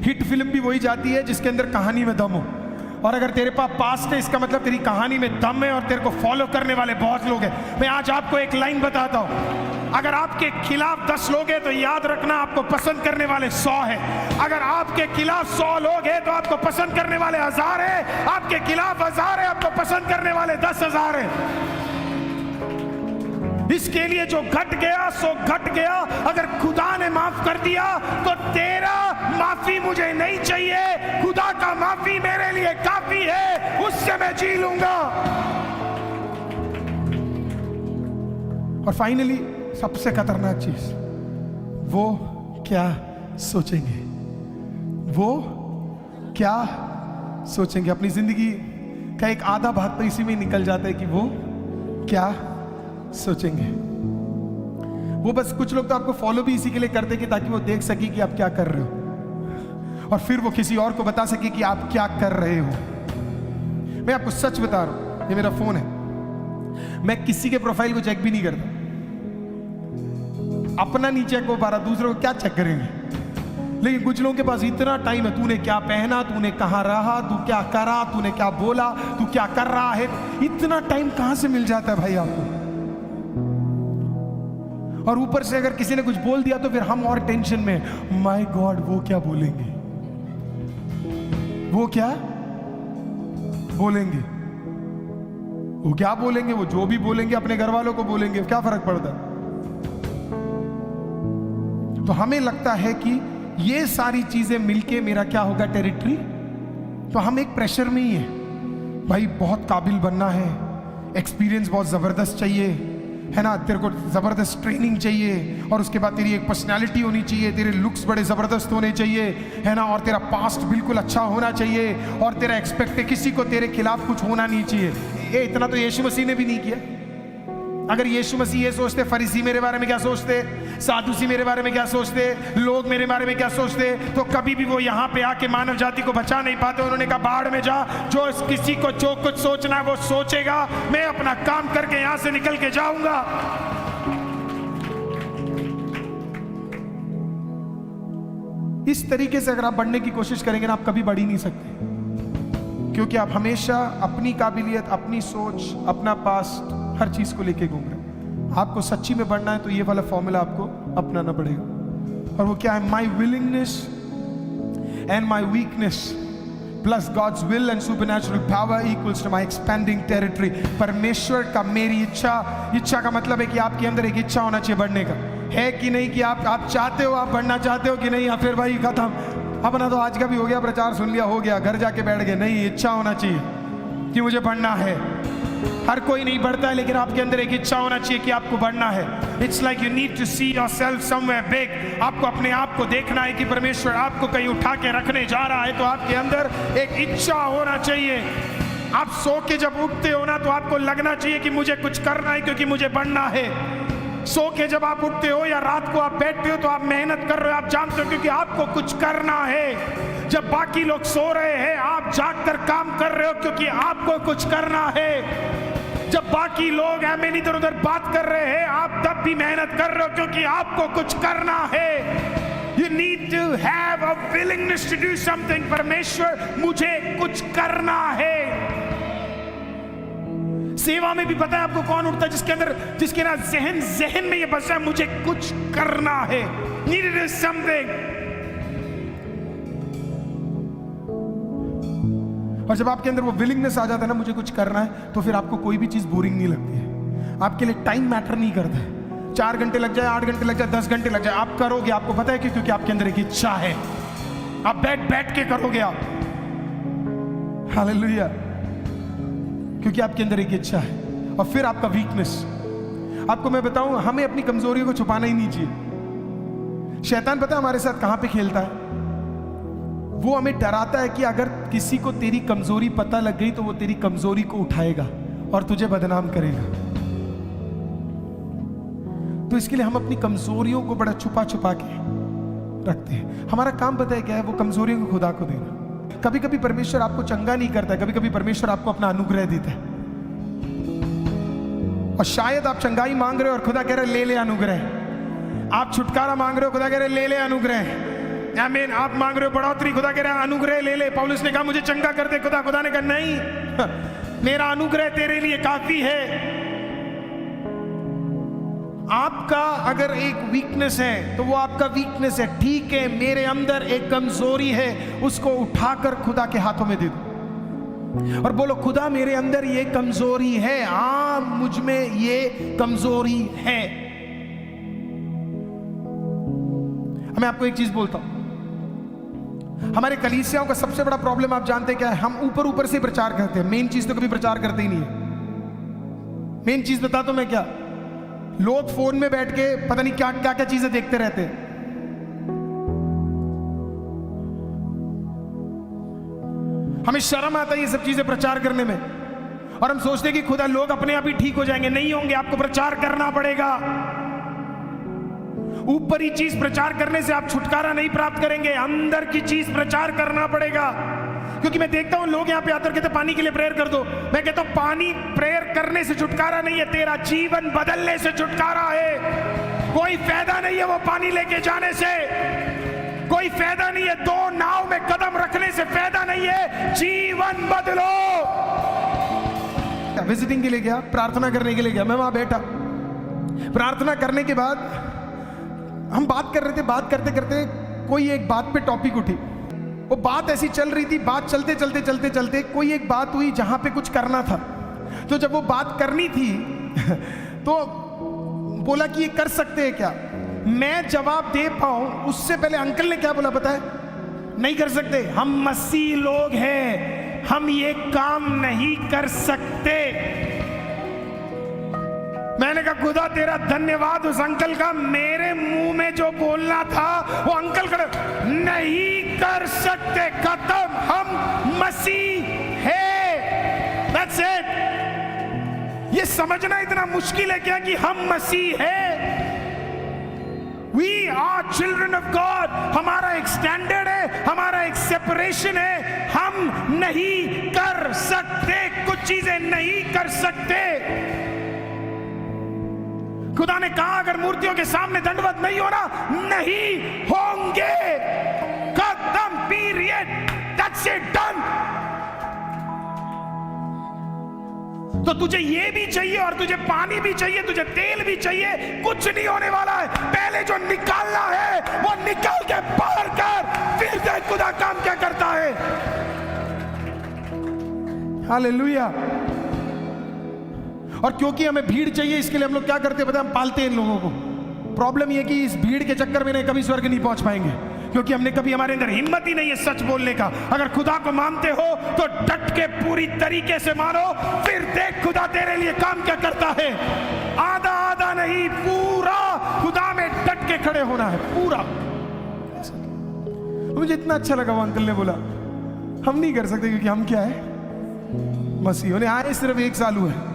S1: हिट फिल्म भी वही जाती है जिसके अंदर कहानी में दम हो। और अगर तेरे पास पास्ट है, इसका मतलब तेरी कहानी में दम है और तेरे को फॉलो करने वाले बहुत लोग हैं। मैं आज आपको एक लाइन बताता हूं, अगर आपके खिलाफ 10 लोग हैं तो याद रखना आपको पसंद करने वाले 100 हैं। अगर आपके खिलाफ 100 लोग हैं तो आपको पसंद करने वाले 1000 हैं। आपके खिलाफ 1000 है, आपको पसंद करने वाले 10,000 हैं। इसके लिए जो घट गया सो घट गया। अगर खुदा ने माफ कर दिया तो तेरा माफी मुझे नहीं चाहिए, खुदा का माफी मेरे लिए काफी है, उससे मैं जी लूंगा। और फाइनली सबसे खतरनाक चीज, वो क्या सोचेंगे, वो क्या सोचेंगे। अपनी जिंदगी का एक आधा भाग तो इसी में निकल जाता है कि वो क्या सोचेंगे। वो बस कुछ लोग तो आपको फॉलो भी इसी के लिए करते कि ताकि वो देख सके कि आप क्या कर रहे हो, और फिर वो किसी और को बता सके कि आप क्या कर रहे हो। मैं आपको सच बता रहा हूं, ये मेरा फोन है, मैं किसी के प्रोफाइल को चेक भी नहीं करता, अपना नहीं चेक हो पा रहा, दूसरों को क्या चेक करेंगे। लेकिन कुछ लोगों के पास इतना टाइम है, तूने क्या पहना, तूने कहां रहा, तू क्या करा, तूने क्या बोला, तू क्या कर रहा है, इतना टाइम कहां से मिल जाता है भाई आपको। और ऊपर से अगर किसी ने कुछ बोल दिया तो फिर हम और टेंशन में, माय गॉड वो क्या बोलेंगे, वो क्या बोलेंगे, वो क्या बोलेंगे, वो जो भी बोलेंगे अपने घर वालों को बोलेंगे, क्या फर्क पड़ता। तो हमें लगता है कि ये सारी चीजें मिलके मेरा क्या होगा, टेरिटरी। तो हम एक प्रेशर में ही है भाई, बहुत काबिल बनना है, एक्सपीरियंस बहुत जबरदस्त चाहिए, है ना, तेरे को जबरदस्त ट्रेनिंग चाहिए, और उसके बाद तेरी एक पर्सनालिटी होनी चाहिए, तेरे लुक्स बड़े जबरदस्त होने चाहिए, है ना, और तेरा पास्ट बिल्कुल अच्छा होना चाहिए, और तेरा एक्सपेक्ट है किसी को तेरे खिलाफ कुछ होना नहीं चाहिए। ये इतना तो यीशु मसीह ने भी नहीं किया। अगर यीशु मसीह ये सोचते, फरीसी मेरे बारे में क्या सोचते, सादुसी मेरे बारे में क्या सोचते, लोग मेरे बारे में क्या सोचते, तो कभी भी वो यहाँ पे आके मानव जाति को बचा नहीं पाते। उन्होंने कहा बाढ़ में जा, जो किसी को जो कुछ सोचना है वो सोचेगा, मैं अपना काम करके यहां से निकल के जाऊंगा। इस तरीके से अगर आप बढ़ने की कोशिश करेंगे ना, आप कभी बढ़ ही नहीं सकते, क्योंकि आप हमेशा अपनी काबिलियत, अपनी सोच, अपना पास्ट, हर चीज को लेके घूम रहे हैं। आपको सच्ची में बढ़ना है तो ये वाला फॉर्मूला आपको अपनाना पड़ेगा। और वो क्या है, my willingness and my weakness plus God's will and supernatural power equals to my expanding territory. परमेश्वर का मेरी इच्छा, इच्छा का मतलब है कि आपके अंदर एक इच्छा होना चाहिए बढ़ने का, है कि नहीं, कि आप चाहते हो, आप बढ़ना चाहते हो कि नहीं, या फिर भाई खत्म, अपना तो आज का भी हो गया, प्रचार सुन लिया, हो गया, घर जाके बैठ गए। नहीं, इच्छा होना चाहिए कि मुझे बढ़ना है। हर कोई नहीं बढ़ता है, लेकिन आपके अंदर एक इच्छा होना चाहिए कि आपको बढ़ना है। It's like you need to see yourself somewhere big. आपको अपने आप को देखना है कि परमेश्वर आपको कहीं उठा के रखने जा रहा है, तो आपके अंदर एक इच्छा होना चाहिए। आप सो के जब उठते हो ना, तो आपको लगना चाहिए कि मुझे कुछ करना है, क्योंकि मुझे बढ़ना है। सो के जब आप उठते हो या रात को आप बैठते हो, तो आप मेहनत कर रहे हो, आप जानते हो, क्योंकि आपको कुछ करना है। जब बाकी लोग सो रहे हैं, आप जागकर काम कर रहे हो, क्योंकि आपको कुछ करना है। जब बाकी लोग आमीन इधर उधर बात कर रहे हैं, आप तब भी मेहनत कर रहे हो, क्योंकि आपको कुछ करना है। You need to have a willingness to do something. परमेश्वर मुझे कुछ करना है। सेवा में भी पता है आपको कौन उठता है, जिसके अंदर, जिसके ना जहन में ये बसा है, मुझे कुछ करना है। Need to do something. और जब आपके अंदर वो विलिंगनेस आ जाता है ना, मुझे कुछ करना है, तो फिर आपको कोई भी चीज बोरिंग नहीं लगती है। आपके लिए टाइम मैटर नहीं करता है। 4 घंटे लग जाए, 8 घंटे लग जाए, 10 घंटे लग जाए, आप करोगे। आपको पता है कि क्योंकि आपके अंदर एक इच्छा है। आप बैठ के करोगे आप। हालेलुया। क्योंकि आपके अंदर एक इच्छा है। और फिर आपका वीकनेस। आपको मैं बताऊं, हमें अपनी कमजोरियों को छुपाना ही नहीं चाहिए। शैतान पता है हमारे साथ कहां पे खेलता है? वो हमें डराता है कि अगर किसी को तेरी कमजोरी पता लग गई तो वो तेरी कमजोरी को उठाएगा और तुझे बदनाम करेगा। तो इसके लिए हम अपनी कमजोरियों को बड़ा छुपा छुपा के रखते हैं। हमारा काम पता है क्या है? वो कमजोरियों को खुदा को देना। कभी कभी परमेश्वर आपको चंगा नहीं करता है, कभी कभी परमेश्वर आपको अपना अनुग्रह देता है। और शायद आप चंगाई मांग रहे हो और खुदा कह रहे ले ले अनुग्रह। आप छुटकारा मांग रहे हो, खुदा कह रहे ले ले अनुग्रह। आमीन। आप मांग रहे हो बढ़ोतरी, खुदा कह रहा है अनुग्रह ले ले। पौलुस ने कहा मुझे चंगा कर दे, खुदा ने कहा नहीं, मेरा अनुग्रह तेरे लिए काफी है। आपका अगर एक वीकनेस है तो वो आपका वीकनेस है, ठीक है। मेरे अंदर एक कमजोरी है, उसको उठाकर खुदा के हाथों में दे दो और बोलो खुदा मेरे अंदर ये कमजोरी है। हाँ, मुझ में ये कमजोरी है। मैं आपको एक चीज बोलता हूं, हमारे कलीसियाओं का सबसे बड़ा प्रॉब्लम आप जानते हैं क्या है? हम ऊपर ऊपर से प्रचार करते हैं, मेन चीज तो कभी प्रचार करते ही नहीं है। मेन चीज बता तो मैं क्या, लोग फोन में बैठ के पता नहीं क्या क्या क्या चीजें देखते रहते हैं। हमें शर्म आता है ये सब चीजें प्रचार करने में, और हम सोचते हैं कि खुदा लोग अपने आप ही ठीक हो जाएंगे। नहीं होंगे, आपको प्रचार करना पड़ेगा। ऊपरी चीज प्रचार करने से आप छुटकारा नहीं प्राप्त करेंगे, अंदर की चीज प्रचार करना पड़ेगा। क्योंकि मैं देखता हूं लोग यहां पे आकर कहते पानी के लिए प्रेयर कर दो। मैं कहता हूं पानी प्रेयर करने से छुटकारा नहीं है, तेरा जीवन बदलने से छुटकारा है। कोई फायदा नहीं है वो पानी लेके जाने से, कोई फायदा नहीं है। 2 नाव में कदम रखने से फायदा नहीं है। जीवन बदलो। विजिटिंग के लिए गया, प्रार्थना करने के लिए गया। मैं वहां बैठा, प्रार्थना करने के बाद हम बात कर रहे थे। बात करते करते कोई एक बात पे टॉपिक उठी। वो बात ऐसी चल रही थी, बात चलते चलते चलते चलते कोई एक बात हुई जहां पे कुछ करना था। तो जब वो बात करनी थी तो बोला कि ये कर सकते हैं क्या? मैं जवाब दे पाऊं उससे पहले अंकल ने क्या बोला पता है? नहीं कर सकते, हम मसीह लोग हैं, हम ये काम नहीं कर सकते। मैंने कहा खुदा तेरा धन्यवाद उस अंकल का, मेरे मुंह में जो बोलना था वो अंकल कर नहीं कर सकते। खत्म, हम मसीह है। That's it। ये समझना इतना मुश्किल है क्या कि हम मसीह है? We are children of God। हमारा एक स्टैंडर्ड है, हमारा एक सेपरेशन है। हम नहीं कर सकते, कुछ चीजें नहीं कर सकते। खुदा ने कहा अगर मूर्तियों के सामने दंडवत नहीं होना, नहीं होंगे। खत्म, पीरियड, दैट्स इट, डन। तो तुझे ये भी चाहिए और तुझे पानी भी चाहिए, तुझे तेल भी चाहिए, कुछ नहीं होने वाला है। पहले जो निकालना है वो निकाल के बाहर कर, फिर देख खुदा काम क्या करता है। हालेलुया। और क्योंकि हमें भीड़ चाहिए, इसके लिए हम लोग क्या करते हैं पता है? हम पालते हैं इन लोगों को। प्रॉब्लम यह कि इस भीड़ के चक्कर में नहीं कभी स्वर्ग नहीं पहुंच पाएंगे, क्योंकि हमने कभी, हमारे अंदर हिम्मत ही नहीं है सच बोलने का। अगर खुदा को मानते हो तो डट के पूरी तरीके से मानो, फिर देख खुदा तेरे लिए काम क्या करता है। आधा आधा नहीं, पूरा खुदा में डट के खड़े होना है, पूरा। मुझे इतना अच्छा लगा वो अंकल ने बोला हम नहीं कर सकते क्योंकि हम क्या है? मसीह। उन्हें आए सिर्फ 1 साल हुआ है,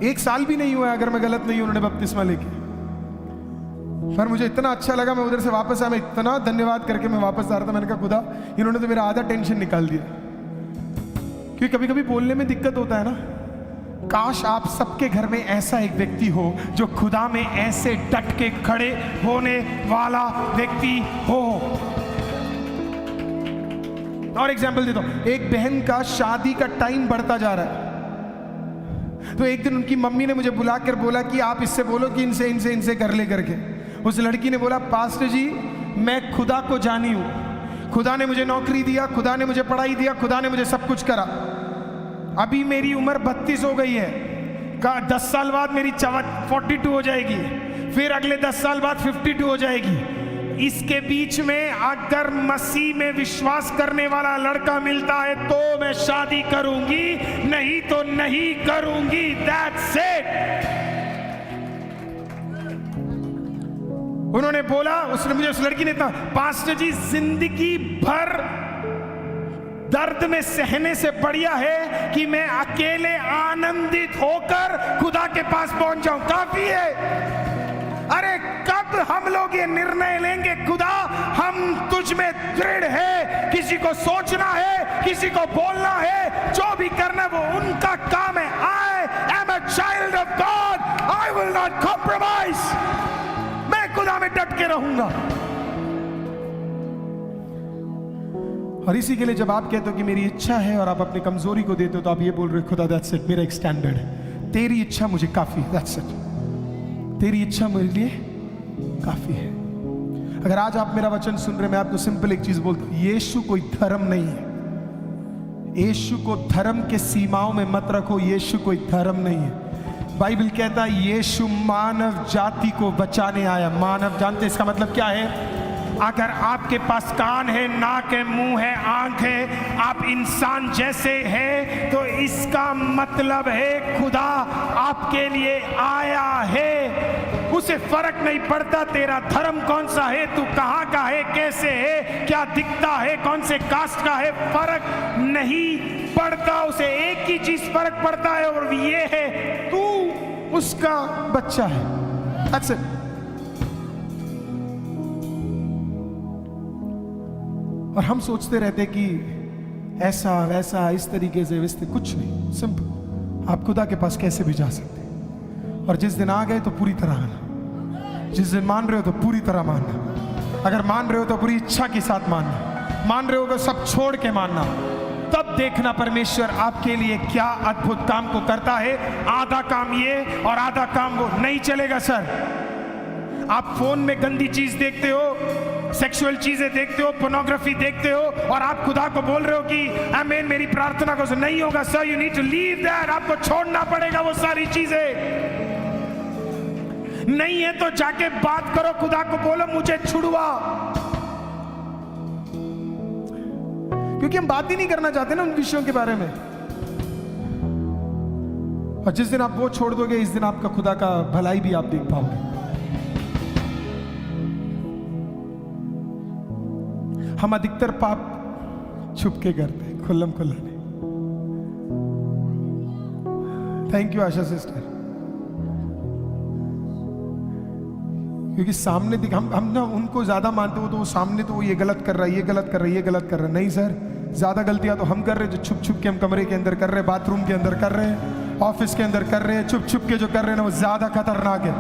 S1: 1 साल भी नहीं हुआ है अगर मैं गलत नहीं हूं, उन्होंने बपतिस्मा लेके। पर मुझे इतना अच्छा लगा, मैं उधर से वापस आया, मैं इतना धन्यवाद करके मैं वापस आ रहा था। मैंने कहा खुदा इन्होंने तो मेरा आधा टेंशन निकाल दिया। क्योंकि कभी कभी बोलने में दिक्कत होता है ना। काश आप सबके घर में ऐसा एक व्यक्ति हो जो खुदा में ऐसे डट के खड़े होने वाला व्यक्ति हो। और एग्जाम्पल देता हूं, एक बहन का शादी का टाइम बढ़ता जा रहा है। तो एक दिन उनकी मम्मी ने मुझे बुलाकर बोला कि आप इससे बोलो कि इनसे इनसे इनसे कर ले करके। उस लड़की ने बोला पास्टर जी मैं खुदा को जानी हूं, खुदा ने मुझे नौकरी दिया, खुदा ने मुझे पढ़ाई दिया, खुदा ने मुझे सब कुछ करा। अभी मेरी उम्र 32 हो गई है, 10 साल बाद मेरी 42 हो जाएगी, फिर अगले 10 साल बाद 52 हो जाएगी। इसके बीच में अगर मसीह में विश्वास करने वाला लड़का मिलता है तो मैं शादी करूंगी, नहीं तो नहीं करूंगी। That's it। उन्होंने बोला, उसने मुझे, उस लड़की ने कहा, पास्टर जी जिंदगी भर दर्द में सहने से बढ़िया है कि मैं अकेले आनंदित होकर खुदा के पास पहुंच जाऊं, काफी है। अरे कब हम लोग ये निर्णय लेंगे, खुदा हम तुझ में दृढ़ है, किसी को सोचना है, किसी को बोलना है, जो भी करना है वो उनका काम है। I am a child of God, I will not compromise. मैं खुदा में डट के रहूंगा। और इसी के लिए जब आप कहते हो कि मेरी इच्छा है और आप अपनी कमजोरी को देते हो, तो आप ये बोल रहे हो, खुदा दैट्स इट, मेरा एक स्टैंडर्ड है, तेरी इच्छा मुझे काफी, दैट्स इट, तेरी इच्छा मेरे लिए काफी है। अगर आज आप मेरा वचन सुन रहे, मैं आपको सिंपल एक चीज बोलता हूं, यीशु कोई धर्म नहीं है। यीशु को धर्म के सीमाओं में मत रखो, यीशु कोई धर्म नहीं है। बाइबल कहता है यीशु मानव जाति को बचाने आया। मानव, जानते इसका मतलब क्या है? अगर आपके पास कान है, नाक है, मुंह है, आंख है, आप इंसान जैसे हैं, तो इसका मतलब है खुदा आपके लिए आया है। उसे फर्क नहीं पड़ता तेरा धर्म कौन सा है, तू कहां का है, कैसे है, क्या दिखता है, कौन से कास्ट का है, फर्क नहीं पड़ता। उसे एक ही चीज फर्क पड़ता है और ये है, तू उसका बच्चा है। That's it। और हम सोचते रहते कि ऐसा वैसा, इस तरीके से, वैसे, कुछ नहीं, सिंपल, आप खुदा के पास कैसे भी जा सकते हैं। और जिस दिन आ गए तो पूरी तरह आना, जिस दिन मान रहे हो तो पूरी तरह मानना, अगर मान रहे हो तो पूरी इच्छा के साथ मानना, मान रहे हो तो सब छोड़ के मानना, तब देखना परमेश्वर आपके लिए क्या अद्भुत काम को करता है। आधा काम ये और आधा काम वो नहीं चलेगा सर। आप फोन में गंदी चीज देखते हो, सेक्सुअल चीजें देखते हो, पोर्नोग्राफी देखते हो, और आप खुदा को बोल रहे हो कि आमीन, मेरी प्रार्थना को नहीं होगा। Sir, you need to leave that, आपको छोड़ना पड़ेगा वो सारी चीजें। नहीं है तो जाके बात करो, खुदा को बोलो मुझे छुड़वा, क्योंकि हम बात ही नहीं करना चाहते ना उन विषयों के बारे में। और जिस दिन आप वो छोड़ दोगे, इस दिन आपका खुदा का भलाई भी आप देख पाओगे। हम अधिकतर पाप छुप के करते हैं, खुल्लम खुल्ला नहीं। Thank you Asha sister. क्योंकि सामने हम ना उनको ज्यादा मानते हो, तो वो सामने तो वो ये गलत कर रहा है, ये गलत कर रहा है, ये गलत कर रहा है। नहीं सर, ज्यादा गलतियां तो हम कर रहे हैं, जो छुप छुप के हम कमरे के अंदर कर रहे हैं, बाथरूम के अंदर कर रहे हैं, ऑफिस के अंदर कर रहे हैं, छुप छुप के जो कर रहे हैं ना, वो ज्यादा खतरनाक है।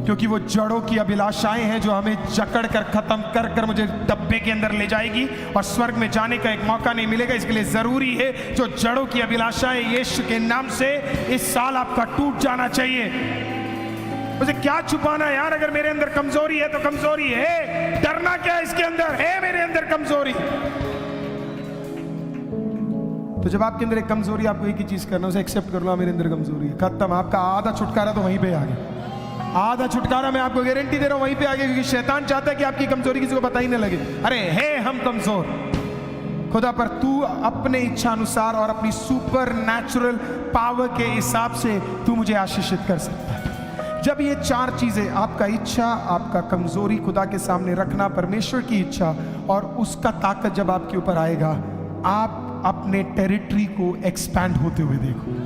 S1: क्योंकि वो जड़ों की अभिलाषाएं हैं जो हमें जकड़ कर, खत्म कर कर मुझे डब्बे के अंदर ले जाएगी और स्वर्ग में जाने का एक मौका नहीं मिलेगा। इसके लिए जरूरी है जो जड़ों की अभिलाषाएं यीशु के नाम से इस साल आपका टूट जाना चाहिए। मुझे क्या छुपाना है यार, अगर मेरे अंदर कमजोरी है तो कमजोरी है, डरना क्या है, इसके अंदर है मेरे अंदर कमजोरी। तो जब आपके अंदर एक कमजोरी, आपको एक ही चीज करना, उसे एक्सेप्ट कर लो, मेरे अंदर कमजोरी है, खत्म। आपका आधा छुटकारा तो वहीं पे आ गया, आधा छुटकारा मैं आपको गारंटी दे रहा हूं वहीं पे आ गया। क्योंकि शैतान चाहता है कि आपकी कमजोरी किसी को पता ही ना लगे। अरे है हम कमजोर, खुदा पर तू अपने इच्छा अनुसार और अपनी सुपर नेचुरल पावर के हिसाब से तू मुझे आशीषित कर सकता है। जब ये चार चीजें, आपका इच्छा, आपका कमजोरी खुदा के सामने रखना, परमेश्वर की इच्छा और उसका ताकत जब आपके ऊपर आएगा, आप अपने टेरिटरी को एक्सपैंड होते हुए देखो।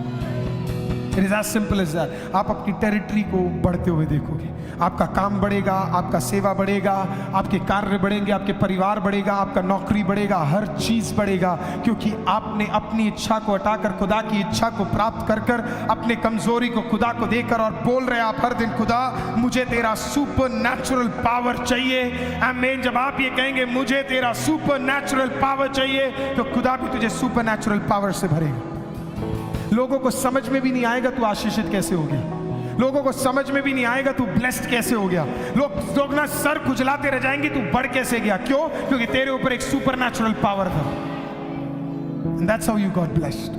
S1: It is as simple as that. आप अपनी टेरिटरी को बढ़ते हुए देखोगे, आपका काम बढ़ेगा, आपका सेवा बढ़ेगा, आपके कार्य बढ़ेंगे, आपके परिवार बढ़ेगा, आपका नौकरी बढ़ेगा, हर चीज बढ़ेगा। क्योंकि आपने अपनी इच्छा को हटाकर खुदा की इच्छा को प्राप्त कर कर अपने कमजोरी को खुदा को देकर और बोल रहे आप हर दिन, खुदा मुझे तेरा सुपर नेचुरल पावर चाहिए। आमीन। जब आप ये कहेंगे मुझे तेरा सुपर नेचुरल पावर चाहिए, तो खुदा भी तुझे सुपर नेचुरल पावर से भरेगा। लोगों को समझ में भी नहीं आएगा तू आशीषित कैसे हो गया, लोगों को समझ में भी नहीं आएगा तू ब्लेस्ड कैसे हो गया। लोग ना सर खुजलाते रह जाएंगे तू बढ़ कैसे गया। क्यों? क्योंकि तेरे ऊपर एक सुपर नेचुरल पावर था। And that's how you got blessed।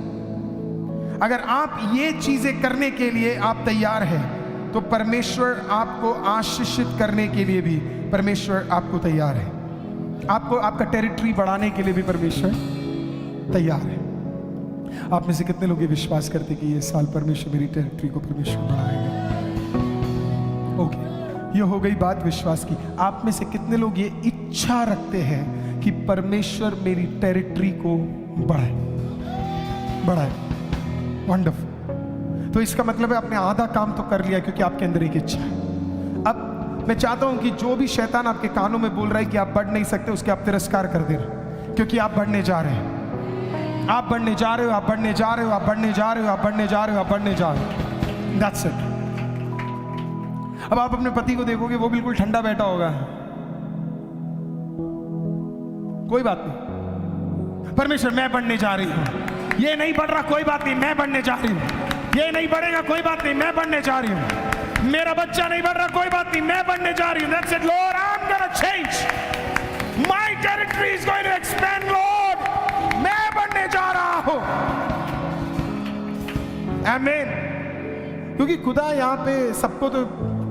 S1: अगर आप ये चीजें करने के लिए आप तैयार हैं, तो परमेश्वर आपको आशीषित करने के लिए भी परमेश्वर आपको तैयार है। आपको आपका टेरिटरी बढ़ाने के लिए भी परमेश्वर तैयार है। आप में से कितने लोग ये विश्वास करते कि ये साल परमेश्वर मेरी टेरिटरी को परमेश्वर बढ़ाएगा? ओके, ये हो गई बात विश्वास की। आप में से कितने लोग ये इच्छा रखते हैं कि परमेश्वर मेरी टेरिटरी को बढ़ाए? वंडरफुल। तो इसका मतलब है आपने आधा काम तो कर लिया, क्योंकि आपके अंदर एक इच्छा है। अब मैं चाहता हूं कि जो भी शैतान आपके कानों में बोल रहा है कि आप बढ़ नहीं सकते, उसके आप तिरस्कार कर दे रहे, क्योंकि आप बढ़ने जा रहे हैं। आप बढ़ने जा रहे हो, आप बढ़ने जा रहे हो, आप बढ़ने जा रहे हो, आप बढ़ने जा रहे हो, आप बढ़ने जा रहे हो। That's it. अब आप अपने पति को देखोगे, वो बिल्कुल ठंडा बैठा होगा, कोई बात नहीं, परमेश्वर मैं बढ़ने जा रही हूं। ये नहीं बढ़ रहा, कोई बात नहीं, मैं बढ़ने जा रही हूं। ये नहीं बढ़ेगा, कोई बात नहीं, मैं बढ़ने जा रही हूं। मेरा बच्चा नहीं बढ़ रहा, कोई बात नहीं, मैं बढ़ने जा रही हूं। That's it, Lord, I'm gonna change. My territory is going to expand, Lord. मैं बढ़ने जा रहा हूं। Amen. क्योंकि खुदा यहाँ पे सबको, तो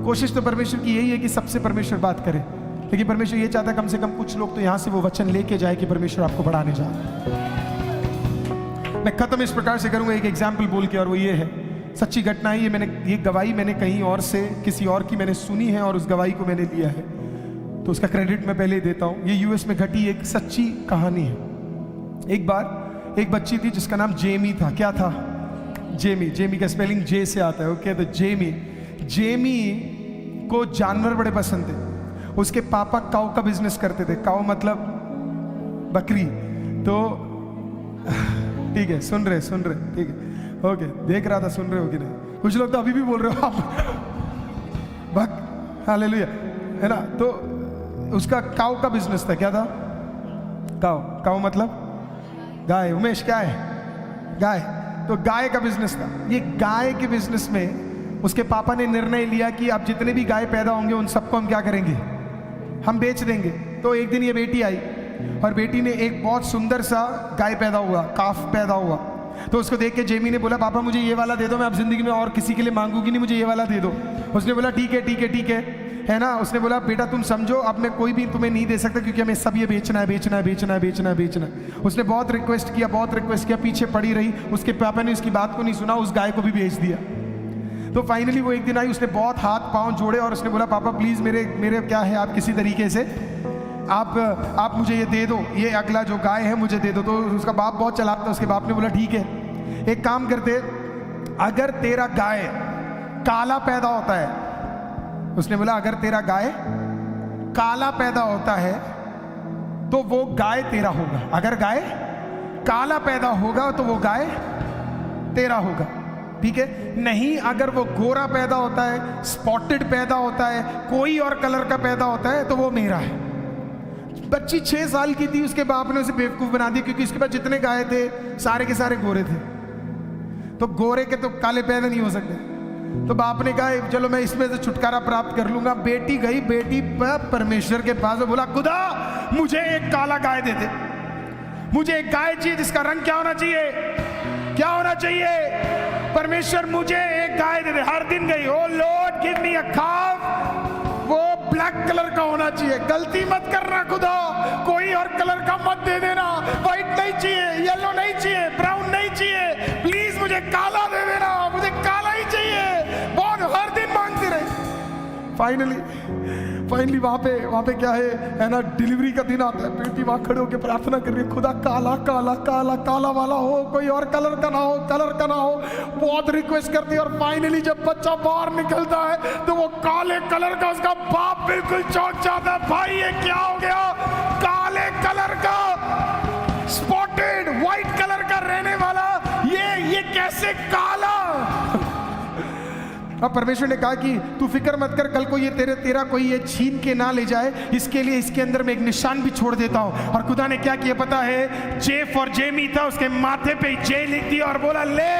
S1: कोशिश तो परमेश्वर की यही है कि सबसे परमेश्वर बात करे, लेकिन परमेश्वर ये चाहता है कम से कम कुछ लोग तो यहाँ से वो वचन लेके जाए कि परमेश्वर आपको बढ़ाने जा रहा है। मैं खत्म इस प्रकार से करूंगा एक एग्जाम्पल बोल के, और वो ये है, सच्ची घटना है ये। ये गवाही मैंने कहीं और से, किसी और की मैंने सुनी है, और उस गवाही को मैंने लिया है, तो उसका क्रेडिट मैं पहले ही देता हूँ। ये यूएस में घटी एक सच्ची कहानी है। एक बार एक बच्ची थी जिसका नाम जेमी था। क्या था? जेमी। जेमी का स्पेलिंग जे से आता है। ओके, तो जेमी को जानवर बड़े पसंद थे। उसके पापा काऊ का बिजनेस करते थे। काऊ मतलब बकरी। तो ठीक है, सुन रहे, ठीक है, ओके, देख रहा था सुन रहे हो कि नहीं। कुछ लोग तो अभी भी बोल रहे हो आप भक्त, हालेलुया, है ना। तो उसका काऊ का बिजनेस था। क्या था? काऊ मतलब गाय। उमेश क्या है? गाय। तो गाय का बिजनेस था। ये गाय के बिजनेस में उसके पापा ने निर्णय लिया कि अब जितने भी गाय पैदा होंगे उन सबको हम क्या करेंगे? हम बेच देंगे। तो एक दिन ये बेटी आई, और बेटी ने एक बहुत सुंदर सा गाय पैदा हुआ, काफ पैदा हुआ। तो उसको देख के जेमी ने बोला, पापा मुझे ये वाला दे दो, मैं अब जिंदगी में और किसी के लिए मांगूंगी नहीं, मुझे ये वाला दे दो। उसने बोला ठीक है, ठीक है, ठीक है ना। उसने बोला बेटा तुम समझो, अब मैं कोई भी तुम्हें नहीं दे सकता, क्योंकि हमें सब ये बेचना है, बेचना है, बेचना है, बेचना है, बेचना है। उसने बहुत रिक्वेस्ट किया, बहुत रिक्वेस्ट किया, पीछे पड़ी रही। उसके पापा ने उसकी बात को नहीं सुना, उस गाय को भी बेच दिया। तो फाइनली वो एक दिन आई, उसने बहुत हाथ पांव जोड़े और उसने बोला, पापा प्लीज मेरे क्या है, आप किसी तरीके से आप मुझे ये दे दो, ये अगला जो गाय है मुझे दे दो। तो उसका बाप बहुत चलाक था। उसके बाप ने बोला ठीक है, एक काम करते, अगर तेरा गाय काला पैदा होता है, उसने बोला अगर तेरा गाय काला पैदा होता है तो वो गाय तेरा होगा। अगर गाय काला पैदा होगा तो वो गाय तेरा होगा, ठीक है। नहीं, अगर वो गोरा पैदा होता है, स्पॉटेड पैदा होता है, कोई और कलर का पैदा होता है, तो वो मेरा है। बच्ची 6 साल की थी, उसके बाप ने उसे बेवकूफ बना दिया, क्योंकि उसके पास जितने गाय थे सारे के सारे गोरे थे। तो गोरे के तो काले पैदा नहीं हो सकते। तो बाप ने कहा चलो मैं इसमें से छुटकारा प्राप्त कर लूंगा। बेटी गई, बेटी परमेश्वर के पास बोला, खुदा मुझे एक काला गाय दे दे, मुझे एक गाय चाहिए जिसका रंग क्या होना चाहिए, क्या होना चाहिए? परमेश्वर मुझे एक गाय दे दे। हर दिन गई, ओ लॉर्ड गिव मी अ काफ, वो ब्लैक कलर का होना चाहिए। गलती मत करना खुदा, कोई और कलर का मत दे देना, व्हाइट नहीं चाहिए, येलो नहीं चाहिए, ब्राउन नहीं चाहिए, प्लीज मुझे काला दे देना, मुझे काला ही चाहिए। बहुत हर दिन मांगती रही। फाइनली वहां पे क्या है ना, डिलीवरी का दिन आता है। बेटी वहां खड़े होकर प्रार्थना कर रही है, खुदा काला काला काला काला वाला हो, कोई और कलर का ना हो, कलर का ना हो। बहुत रिक्वेस्ट करती है, और फाइनली जब बच्चा बाहर निकलता है तो वो काले कलर का, उसका बाप बिल्कुल चौंक जाता है, भाई ये क्या हो गया? काले कलर का, स्पॉटेड व्हाइट कलर का रहने वाला, ये कैसे काला? अब परमेश्वर ने कहा कि तू फिक्र मत कर, कल को ये तेरा कोई ये छीन के ना ले जाए, इसके लिए इसके अंदर मैं एक निशान भी छोड़ देता हूं। और खुदा ने क्या किया पता है? जे फॉर जेमी था, उसके माथे पे जे लिख दिया और बोला ले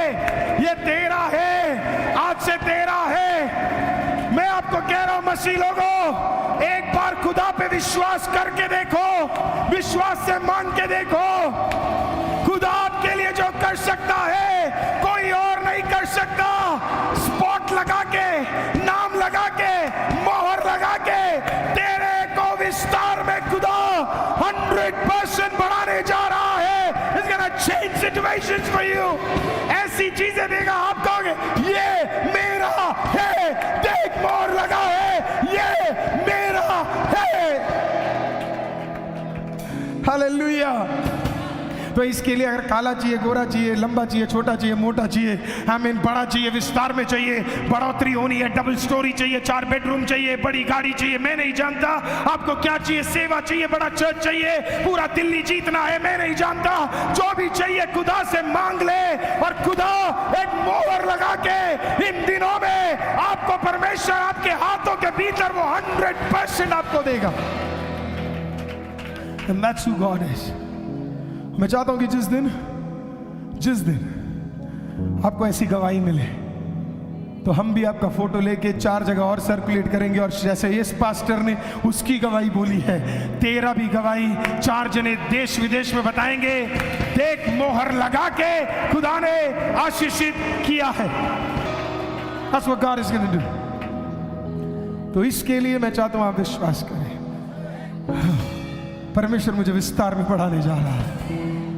S1: ये तेरा है, आज से तेरा है। मैं आपको कह रहा हूं मसीह लोगों, एक बार खुदा पे विश्वास करके देखो, विश्वास से मांग के देखो, खुदा आपके लिए जो कर सकता है कोई और लगा के, नाम लगा के, मोहर लगा के तेरे को विस्तार में खुदा 100% बढ़ाने जा रहा है। It's gonna change situations for you. ऐसी चीजें देगा, आप कहोगे ये मेरा है, देख मोहर लगा है, ये मेरा है। हालेलुया। तो इसके लिए अगर काला चाहिए, गोरा चाहिए, लंबा चाहिए, छोटा चाहिए, मोटा चाहिए, आमीन, बड़ा चाहिए, विस्तार में चाहिए, बढ़ोतरी होनी है, डबल स्टोरी चाहिए, 4 बेडरूम चाहिए, बड़ी गाड़ी चाहिए, मैं नहीं जानता आपको क्या चाहिए, सेवा चाहिए, बड़ा चर्च चाहिए, पूरा दिल्ली जीतना है, मैं नहीं जानता, जो भी चाहिए खुदा से मांग ले और खुदा एक मोहर लगा के इन दिनों में आपको परमेश्वर आपके हाथों के भीतर वो 100% आपको देगा। And that's who God is. मैं चाहता हूं कि जिस दिन आपको ऐसी गवाही मिले तो हम भी आपका फोटो लेके 4 जगह और सर्कुलेट करेंगे, और जैसे इस पास्टर ने उसकी गवाही बोली है, तेरा भी गवाही 4 जने देश विदेश में बताएंगे, देख मोहर लगा के खुदा ने आशीषित किया है। That's what God is going to do. तो इसके लिए मैं चाहता हूं आप विश्वास करें, परमेश्वर मुझे विस्तार में बढ़ाने जा रहा है।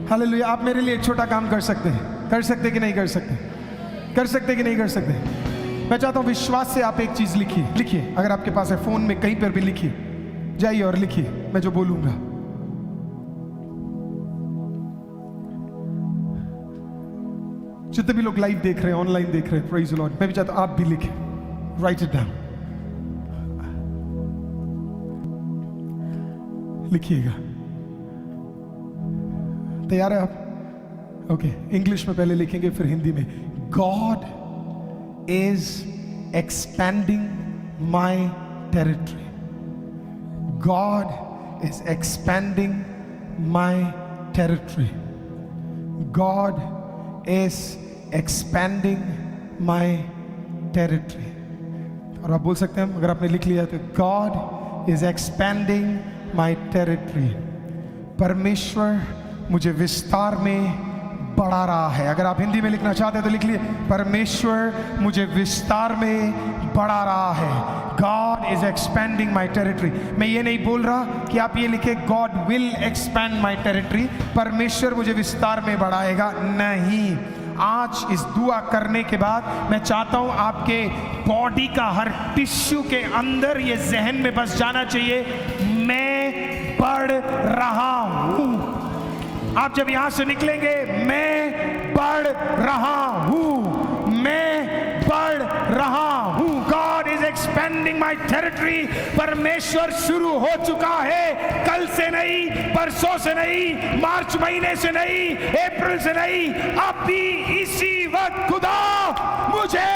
S1: हालेलुया। आप मेरे लिए एक छोटा काम कर सकते हैं, कर सकते कि नहीं कर सकते, कर सकते कि नहीं कर सकते। मैं चाहता हूं विश्वास से आप एक चीज लिखिए, अगर आपके पास है फोन में कहीं पर भी लिखिए, जाइए और लिखिए मैं जो बोलूंगा। जितने भी लोग लाइव देख रहे हैं, ऑनलाइन देख रहे हैं, प्रेज द लॉर्ड, मैं भी चाहता हूं आप भी लिखें, राइट इट डाउन, लिखिएगा। तैयार है आप? ओके, इंग्लिश में पहले लिखेंगे फिर हिंदी में। God is expanding my territory, God is expanding my territory, God is expanding my territory. और आप बोल सकते हैं, अगर आपने लिख लिया तो, God is expanding my territory, परमेश्वर मुझे विस्तार में बढ़ा रहा है। अगर आप हिंदी में लिखना चाहते हैं तो लिख लिए, परमेश्वर मुझे विस्तार में बढ़ा रहा है। God is expanding my territory. मैं ये नहीं बोल रहा कि आप ये लिखे God will expand my territory, परमेश्वर मुझे विस्तार में बढ़ाएगा, नहीं। आज इस दुआ करने के बाद मैं चाहता हूं आपके बॉडी का हर टिश्यू के अंदर ये जहन में बस जाना चाहिए, मैं बढ़ रहा हूं। आप जब यहां से निकलेंगे, मैं बढ़ रहा हूं, मैं बढ़ रहा हूं। God is expanding my territory. परमेश्वर शुरू हो चुका है, कल से नहीं, परसों से नहीं, मार्च महीने से नहीं, अप्रैल से नहीं, अभी इसी वक्त खुदा मुझे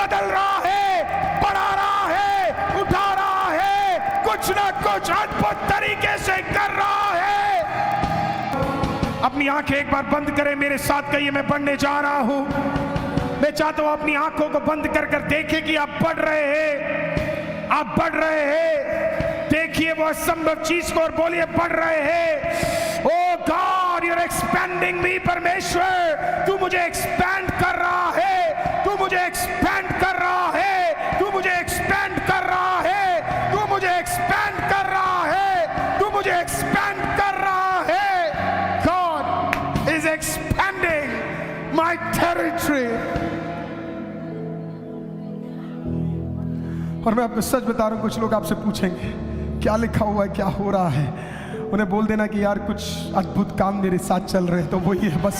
S1: बदल रहा है, बढ़ा रहा है, उठा रहा है, कुछ ना कुछ अद्भुत तरीके से कर रहा है। अपनी आंखें एक बार बंद करें, मेरे साथ कहिए, मैं बढ़ने जा रहा हूं। मैं चाहता हूं अपनी आंखों को बंद कर कर देखें कि आप बढ़ रहे हैं, आप बढ़ रहे हैं। देखिए वो असंभव चीज को और बोलिए, बढ़ रहे हैं। ओ गॉड, यू आर एक्सपेंडिंग मी। परमेश्वर तू मुझे एक्सपेंड कर रहा है, तू मुझे एक्सपेंड कर रहा है, तू मुझे एक्सपेंड कर रहा है, तू मुझे एक्सपेंड कर रहा है, तू मुझे एक्सपेंड कर रहा है। God is expanding my territory. और मैं आपको सच बता रहा हूं, कुछ लोग आपसे पूछेंगे क्या लिखा हुआ है, क्या हो रहा है। उन्हें बोल देना कि यार कुछ अद्भुत काम मेरे साथ चल रहे हैं। तो वही है, बस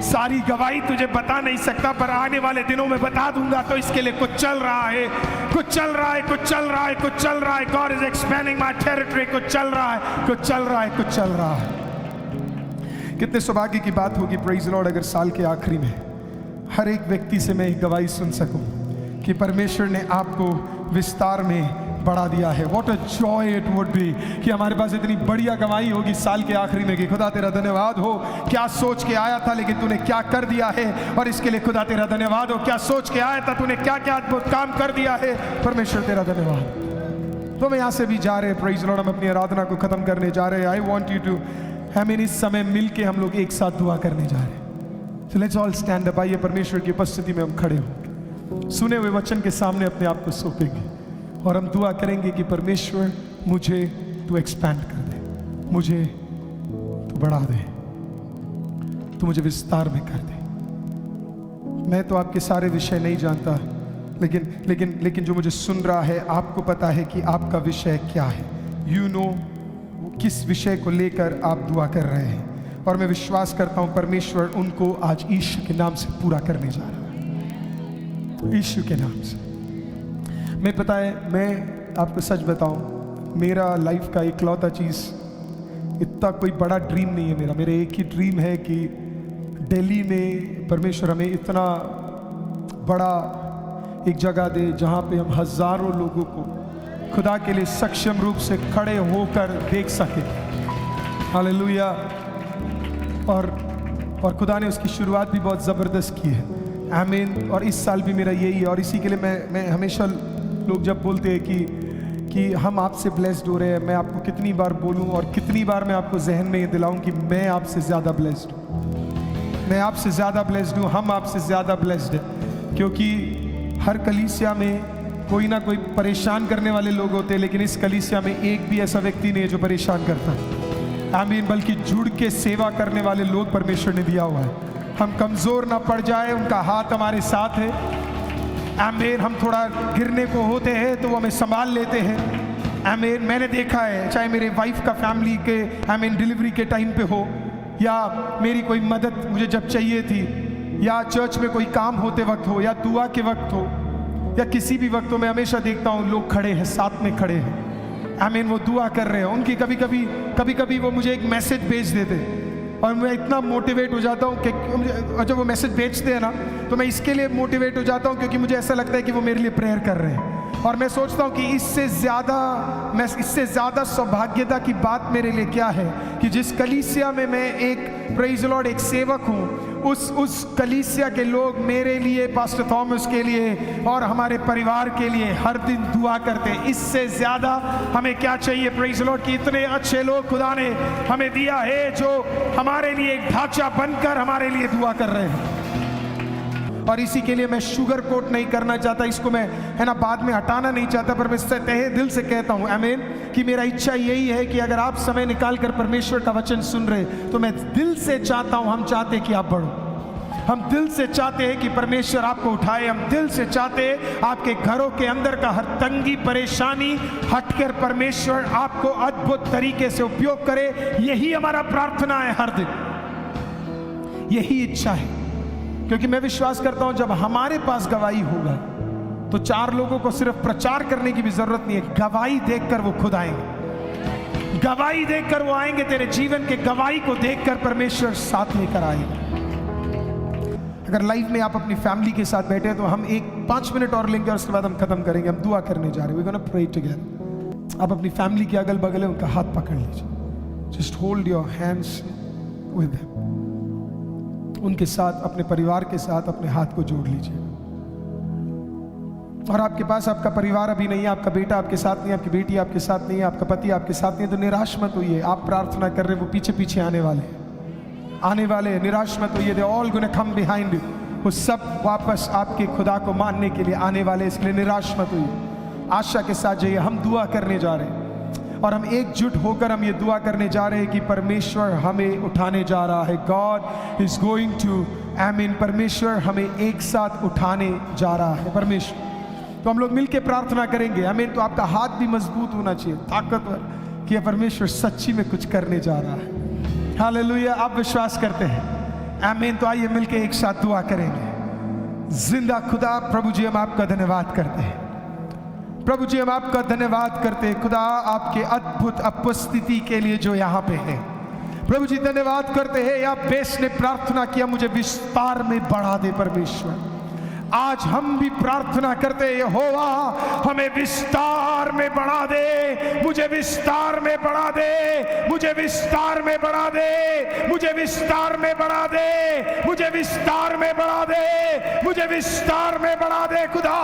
S1: सारी गवाही तुझे बता नहीं सकता, पर आने वाले दिनों में बता दूंगा। तो इसके लिए कुछ चल रहा है, कुछ चल रहा है, कुछ चल रहा है, कुछ चल रहा है। God is expanding my territory. कुछ चल रहा है, कुछ चल रहा है, कुछ चल रहा है। कितने सौभाग्य की बात होगी, प्रेज लॉर्ड, अगर साल के आखिरी में हर एक व्यक्ति से मैं एक गवाही सुन सकूं कि परमेश्वर ने आपको विस्तार में बढ़ा दिया है। What a joy it would be कि हमारे पास इतनी बढ़िया गवाही होगी साल के आखिरी में कि खुदा तेरा धन्यवाद हो, क्या सोच के आया था लेकिन तूने क्या कर दिया है, और इसके लिए खुदा तेरा धन्यवाद हो। क्या सोच के आया था, तूने क्या क्या अद्भुत काम कर दिया है, परमेश्वर तेरा धन्यवाद। तो मैं यहाँ से भी जा रहे हैं, प्रेज लॉर्ड, हम अपनी आराधना को खत्म करने जा रहे हैं। आई वॉन्ट यू टू, हमें इस समय मिल के हम लोग एक साथ दुआ करने जा रहे हैं। So let's all stand up. आइए परमेश्वर की उपस्थिति में हम खड़े हों। सुने हुए वचन के सामने अपने आप को सौंपेंगे और हम दुआ करेंगे कि परमेश्वर मुझे तू एक्सपैंड कर दे, मुझे तू बढ़ा दे, तू मुझे विस्तार में कर दे। मैं तो आपके सारे विषय नहीं जानता, लेकिन जो मुझे सुन रहा है, आपको पता है कि आपका विषय क्या है। यू नो किस विषय को लेकर आप दुआ कर रहे हैं, और मैं विश्वास करता हूं परमेश्वर उनको आज यीशु के नाम से पूरा करने जा रहा है, यीशु के नाम से। मैं पता है, मैं आपको सच बताऊं, मेरा लाइफ का इकलौता चीज़, इतना कोई बड़ा ड्रीम नहीं है मेरा एक ही ड्रीम है कि दिल्ली में परमेश्वर हमें इतना बड़ा एक जगह दे जहां पे हम हजारों लोगों को खुदा के लिए सक्षम रूप से खड़े होकर देख सके। हालेलुया। और खुदा ने उसकी शुरुआत भी बहुत ज़बरदस्त की है। आमीन। और इस साल भी मेरा यही है, और इसी के लिए मैं हमेशा, लोग जब बोलते हैं कि हम आपसे ब्लेस्ड हो रहे हैं, मैं आपको कितनी बार बोलूं और कितनी बार मैं आपको जहन में ये दिलाऊं कि मैं आपसे ज़्यादा ब्लेस्ड हूँ, मैं आपसे ज़्यादा ब्लेस्ड हूँ, हम आपसे ज़्यादा ब्लेस्ड हैं। क्योंकि हर कलीसिया में कोई ना कोई परेशान करने वाले लोग होते हैं, लेकिन इस कलीसिया में एक भी ऐसा व्यक्ति नहीं है जो परेशान करता है। आमीन। बल्कि जुड़ के सेवा करने वाले लोग परमेश्वर ने दिया हुआ है। हम कमज़ोर ना पड़ जाए, उनका हाथ हमारे साथ है। आमीन। हम थोड़ा गिरने को होते हैं तो वो हमें संभाल लेते हैं। आमीन। मैंने देखा है, चाहे मेरे वाइफ का फैमिली के आमीन डिलीवरी के टाइम पे हो, या मेरी कोई मदद मुझे जब चाहिए थी, या चर्च में कोई काम होते वक्त हो, या दुआ के वक्त हो, या किसी भी वक्त हो, मैं हमेशा देखता हूँ लोग खड़े हैं, साथ में खड़े हैं। आमीन। वो दुआ कर रहे हैं। उनकी कभी कभी वो मुझे एक मैसेज भेज देते और मैं इतना मोटिवेट हो जाता हूँ कि जब वो मैसेज भेजते हैं ना, तो मैं इसके लिए मोटिवेट हो जाता हूँ क्योंकि मुझे ऐसा लगता है कि वो मेरे लिए प्रेयर कर रहे हैं। और मैं सोचता हूँ कि इससे ज़्यादा सौभाग्यता की बात मेरे लिए क्या है कि जिस कलीसिया में मैं एक प्रेज़ द लॉर्ड एक सेवक हूँ, उस कलीसिया के लोग मेरे लिए, पास्टर थॉमस के लिए और हमारे परिवार के लिए हर दिन दुआ करते हैं। इससे ज़्यादा हमें क्या चाहिए? प्रेज़ द लॉर्ड कि इतने अच्छे लोग खुदा ने हमें दिया है जो हमारे लिए एक ढांचा बनकर हमारे लिए दुआ कर रहे हैं। और इसी के लिए मैं शुगर कोट नहीं करना चाहता, इसको मैं है ना बाद में हटाना नहीं चाहता, पर मैं इससे तहे दिल से कहता हूँ आमीन कि मेरा इच्छा यही है कि अगर आप समय निकाल कर परमेश्वर का वचन सुन रहे, तो मैं दिल से चाहता हूँ, हम चाहते हैं कि आप बढ़ो, हम दिल से चाहते हैं कि परमेश्वर आपको उठाए, हम दिल से चाहते हैं आपके घरों के अंदर का हर तंगी परेशानी हटकर परमेश्वर आपको अद्भुत तरीके से उपयोग करे। यही हमारा प्रार्थना है हर दिन, यही इच्छा है। क्योंकि मैं विश्वास करता हूं जब हमारे पास गवाही होगा तो चार लोगों को सिर्फ प्रचार करने की भी जरूरत नहीं है, गवाही देखकर वो खुद आएंगे, गवाही देखकर वो आएंगे। तेरे जीवन के गवाही को देखकर परमेश्वर साथ लेकर आएगा। अगर लाइफ में आप अपनी फैमिली के साथ बैठे हैं तो हम 5 मिनट और लेंगे और उसके बाद हम खत्म करेंगे। हम दुआ करने जा रहे हैं, वी गोना प्रे टुगेदर। आप अपनी फैमिली के अगल बगल है उनका हाथ पकड़ लीजिए, just hold your hands with them. उनके साथ, अपने परिवार के साथ अपने हाथ को जोड़ लीजिए। और आपके पास आपका परिवार अभी नहीं है, आपका बेटा आपके साथ नहीं है, आपकी बेटी आपके साथ नहीं है, आपका पति आपके साथ नहीं है, तो निराश मत होइए। आप प्रार्थना कर रहे हैं, वो पीछे पीछे आने वाले हैं। निराश मत होइए, they all gonna come behind you. वो सब वापस आपके खुदा को मानने के लिए आने वाले, इसलिए निराश मत होइए। आशा के साथ जाइए। हम दुआ करने जा रहे हैं और हम एकजुट होकर हम ये दुआ करने जा रहे हैं कि परमेश्वर हमें उठाने जा रहा है। गॉड इज गोइंग टू आमीन। परमेश्वर हमें एक साथ उठाने जा रहा है परमेश्वर। तो हम लोग मिलके प्रार्थना करेंगे आमीन। तो आपका हाथ भी मजबूत होना चाहिए, ताकतवर, कि परमेश्वर सच्ची में कुछ करने जा रहा है। हालेलुया। आप विश्वास करते हैं आमीन? तो आइए मिलके एक साथ दुआ करेंगे। जिंदा खुदा प्रभु जी, हम आपका धन्यवाद करते हैं। प्रभु जी, हम आपका धन्यवाद करते हैं खुदा, आपके अद्भुत उपस्थिति के लिए जो यहाँ पे है। प्रभु जी धन्यवाद करते हैं। या बेस ने प्रार्थना किया, मुझे विस्तार में बढ़ा दे परमेश्वर। आज हम भी प्रार्थना करते हैं, यहोवा हमें विस्तार में बढ़ा दे, मुझे विस्तार में बढ़ा दे, मुझे विस्तार में बढ़ा दे, मुझे विस्तार में बढ़ा दे, मुझे विस्तार में बढ़ा दे, मुझे विस्तार में बढ़ा दे खुदा।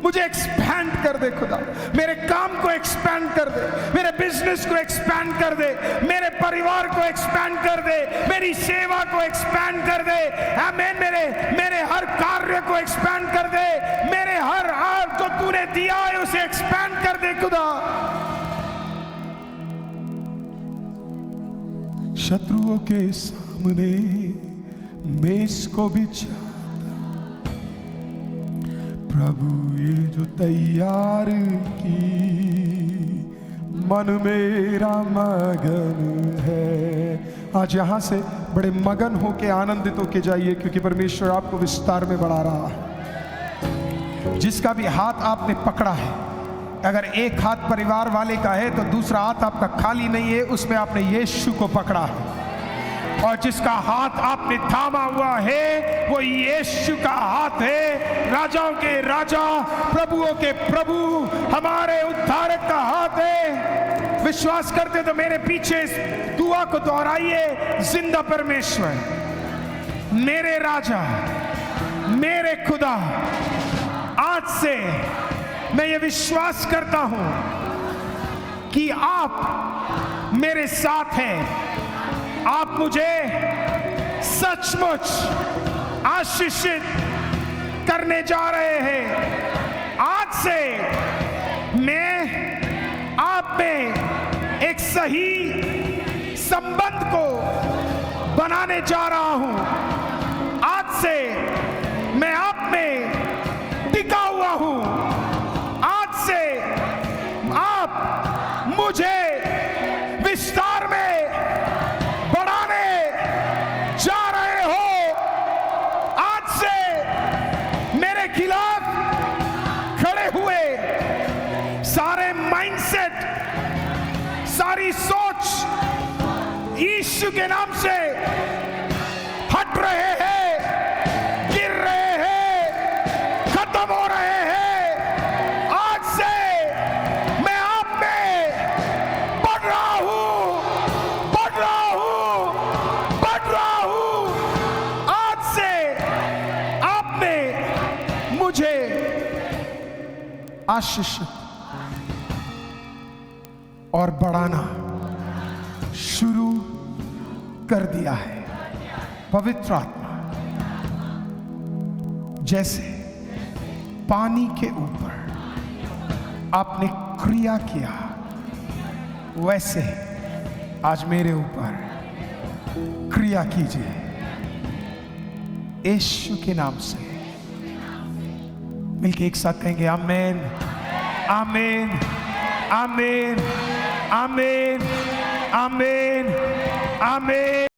S1: मुझे एक्सपैंड कर दे खुदा, मेरे काम को एक्सपैंड कर दे, मेरे बिजनेस को एक्सपैंड कर दे, मेरे परिवार को एक्सपैंड कर दे, मेरी सेवा को एक्सपैंड कर दे। आमीन। मेरे हर कार्य को एक्सपैंड कर दे, मेरे हर जो तूने दिया है उसे एक्सपैंड कर दे खुदा। शत्रुओं के सामने मेज को बिछा प्रभु ये जो तैयार की, मन मेरा मगन है। आज यहां से बड़े मगन होके आनंदित होके जाइए, क्योंकि परमेश्वर आपको विस्तार में बढ़ा रहा है। जिसका भी हाथ आपने पकड़ा है, अगर एक हाथ परिवार वाले का है तो दूसरा हाथ आपका खाली नहीं है, उसमें आपने यीशु को पकड़ा है। और जिसका हाथ आपने थामा हुआ है वो यीशु का हाथ है। राजाओं के राजा, प्रभुओं के प्रभु, हमारे उद्धारक का हाथ है। विश्वास करते तो मेरे पीछे इस दुआ को दोहराइए। जिंदा परमेश्वर, मेरे राजा, मेरे खुदा, आज से मैं ये विश्वास करता हूं कि आप मेरे साथ हैं। आप मुझे सचमुच आशीषित करने जा रहे हैं। आज से मैं आप में एक सही संबंध को बनाने जा रहा हूं। आज से मैं आप में टिका हुआ हूं। आज से आप मुझे विस्तार में बढ़ाने जा रहे हो। आज से मेरे खिलाफ खड़े हुए सारे माइंडसेट, सारी सोच यीशु के नाम से हट रहे हैं, गिर रहे हैं, खत्म हो रहे हैं। आज से मैं आप में बढ़ रहा हूं, बढ़ रहा हूं, बढ़ रहा हूं। आज से आपने मुझे आशीषित और बढ़ाना शुरू कर दिया है। पवित्र आत्मा जैसे पानी के ऊपर आपने क्रिया किया, वैसे आज मेरे ऊपर क्रिया कीजिए यीशु के नाम से। मिलके एक साथ कहेंगे आमीन, आमीन, आमीन, आमीन, आमीन, आमीन।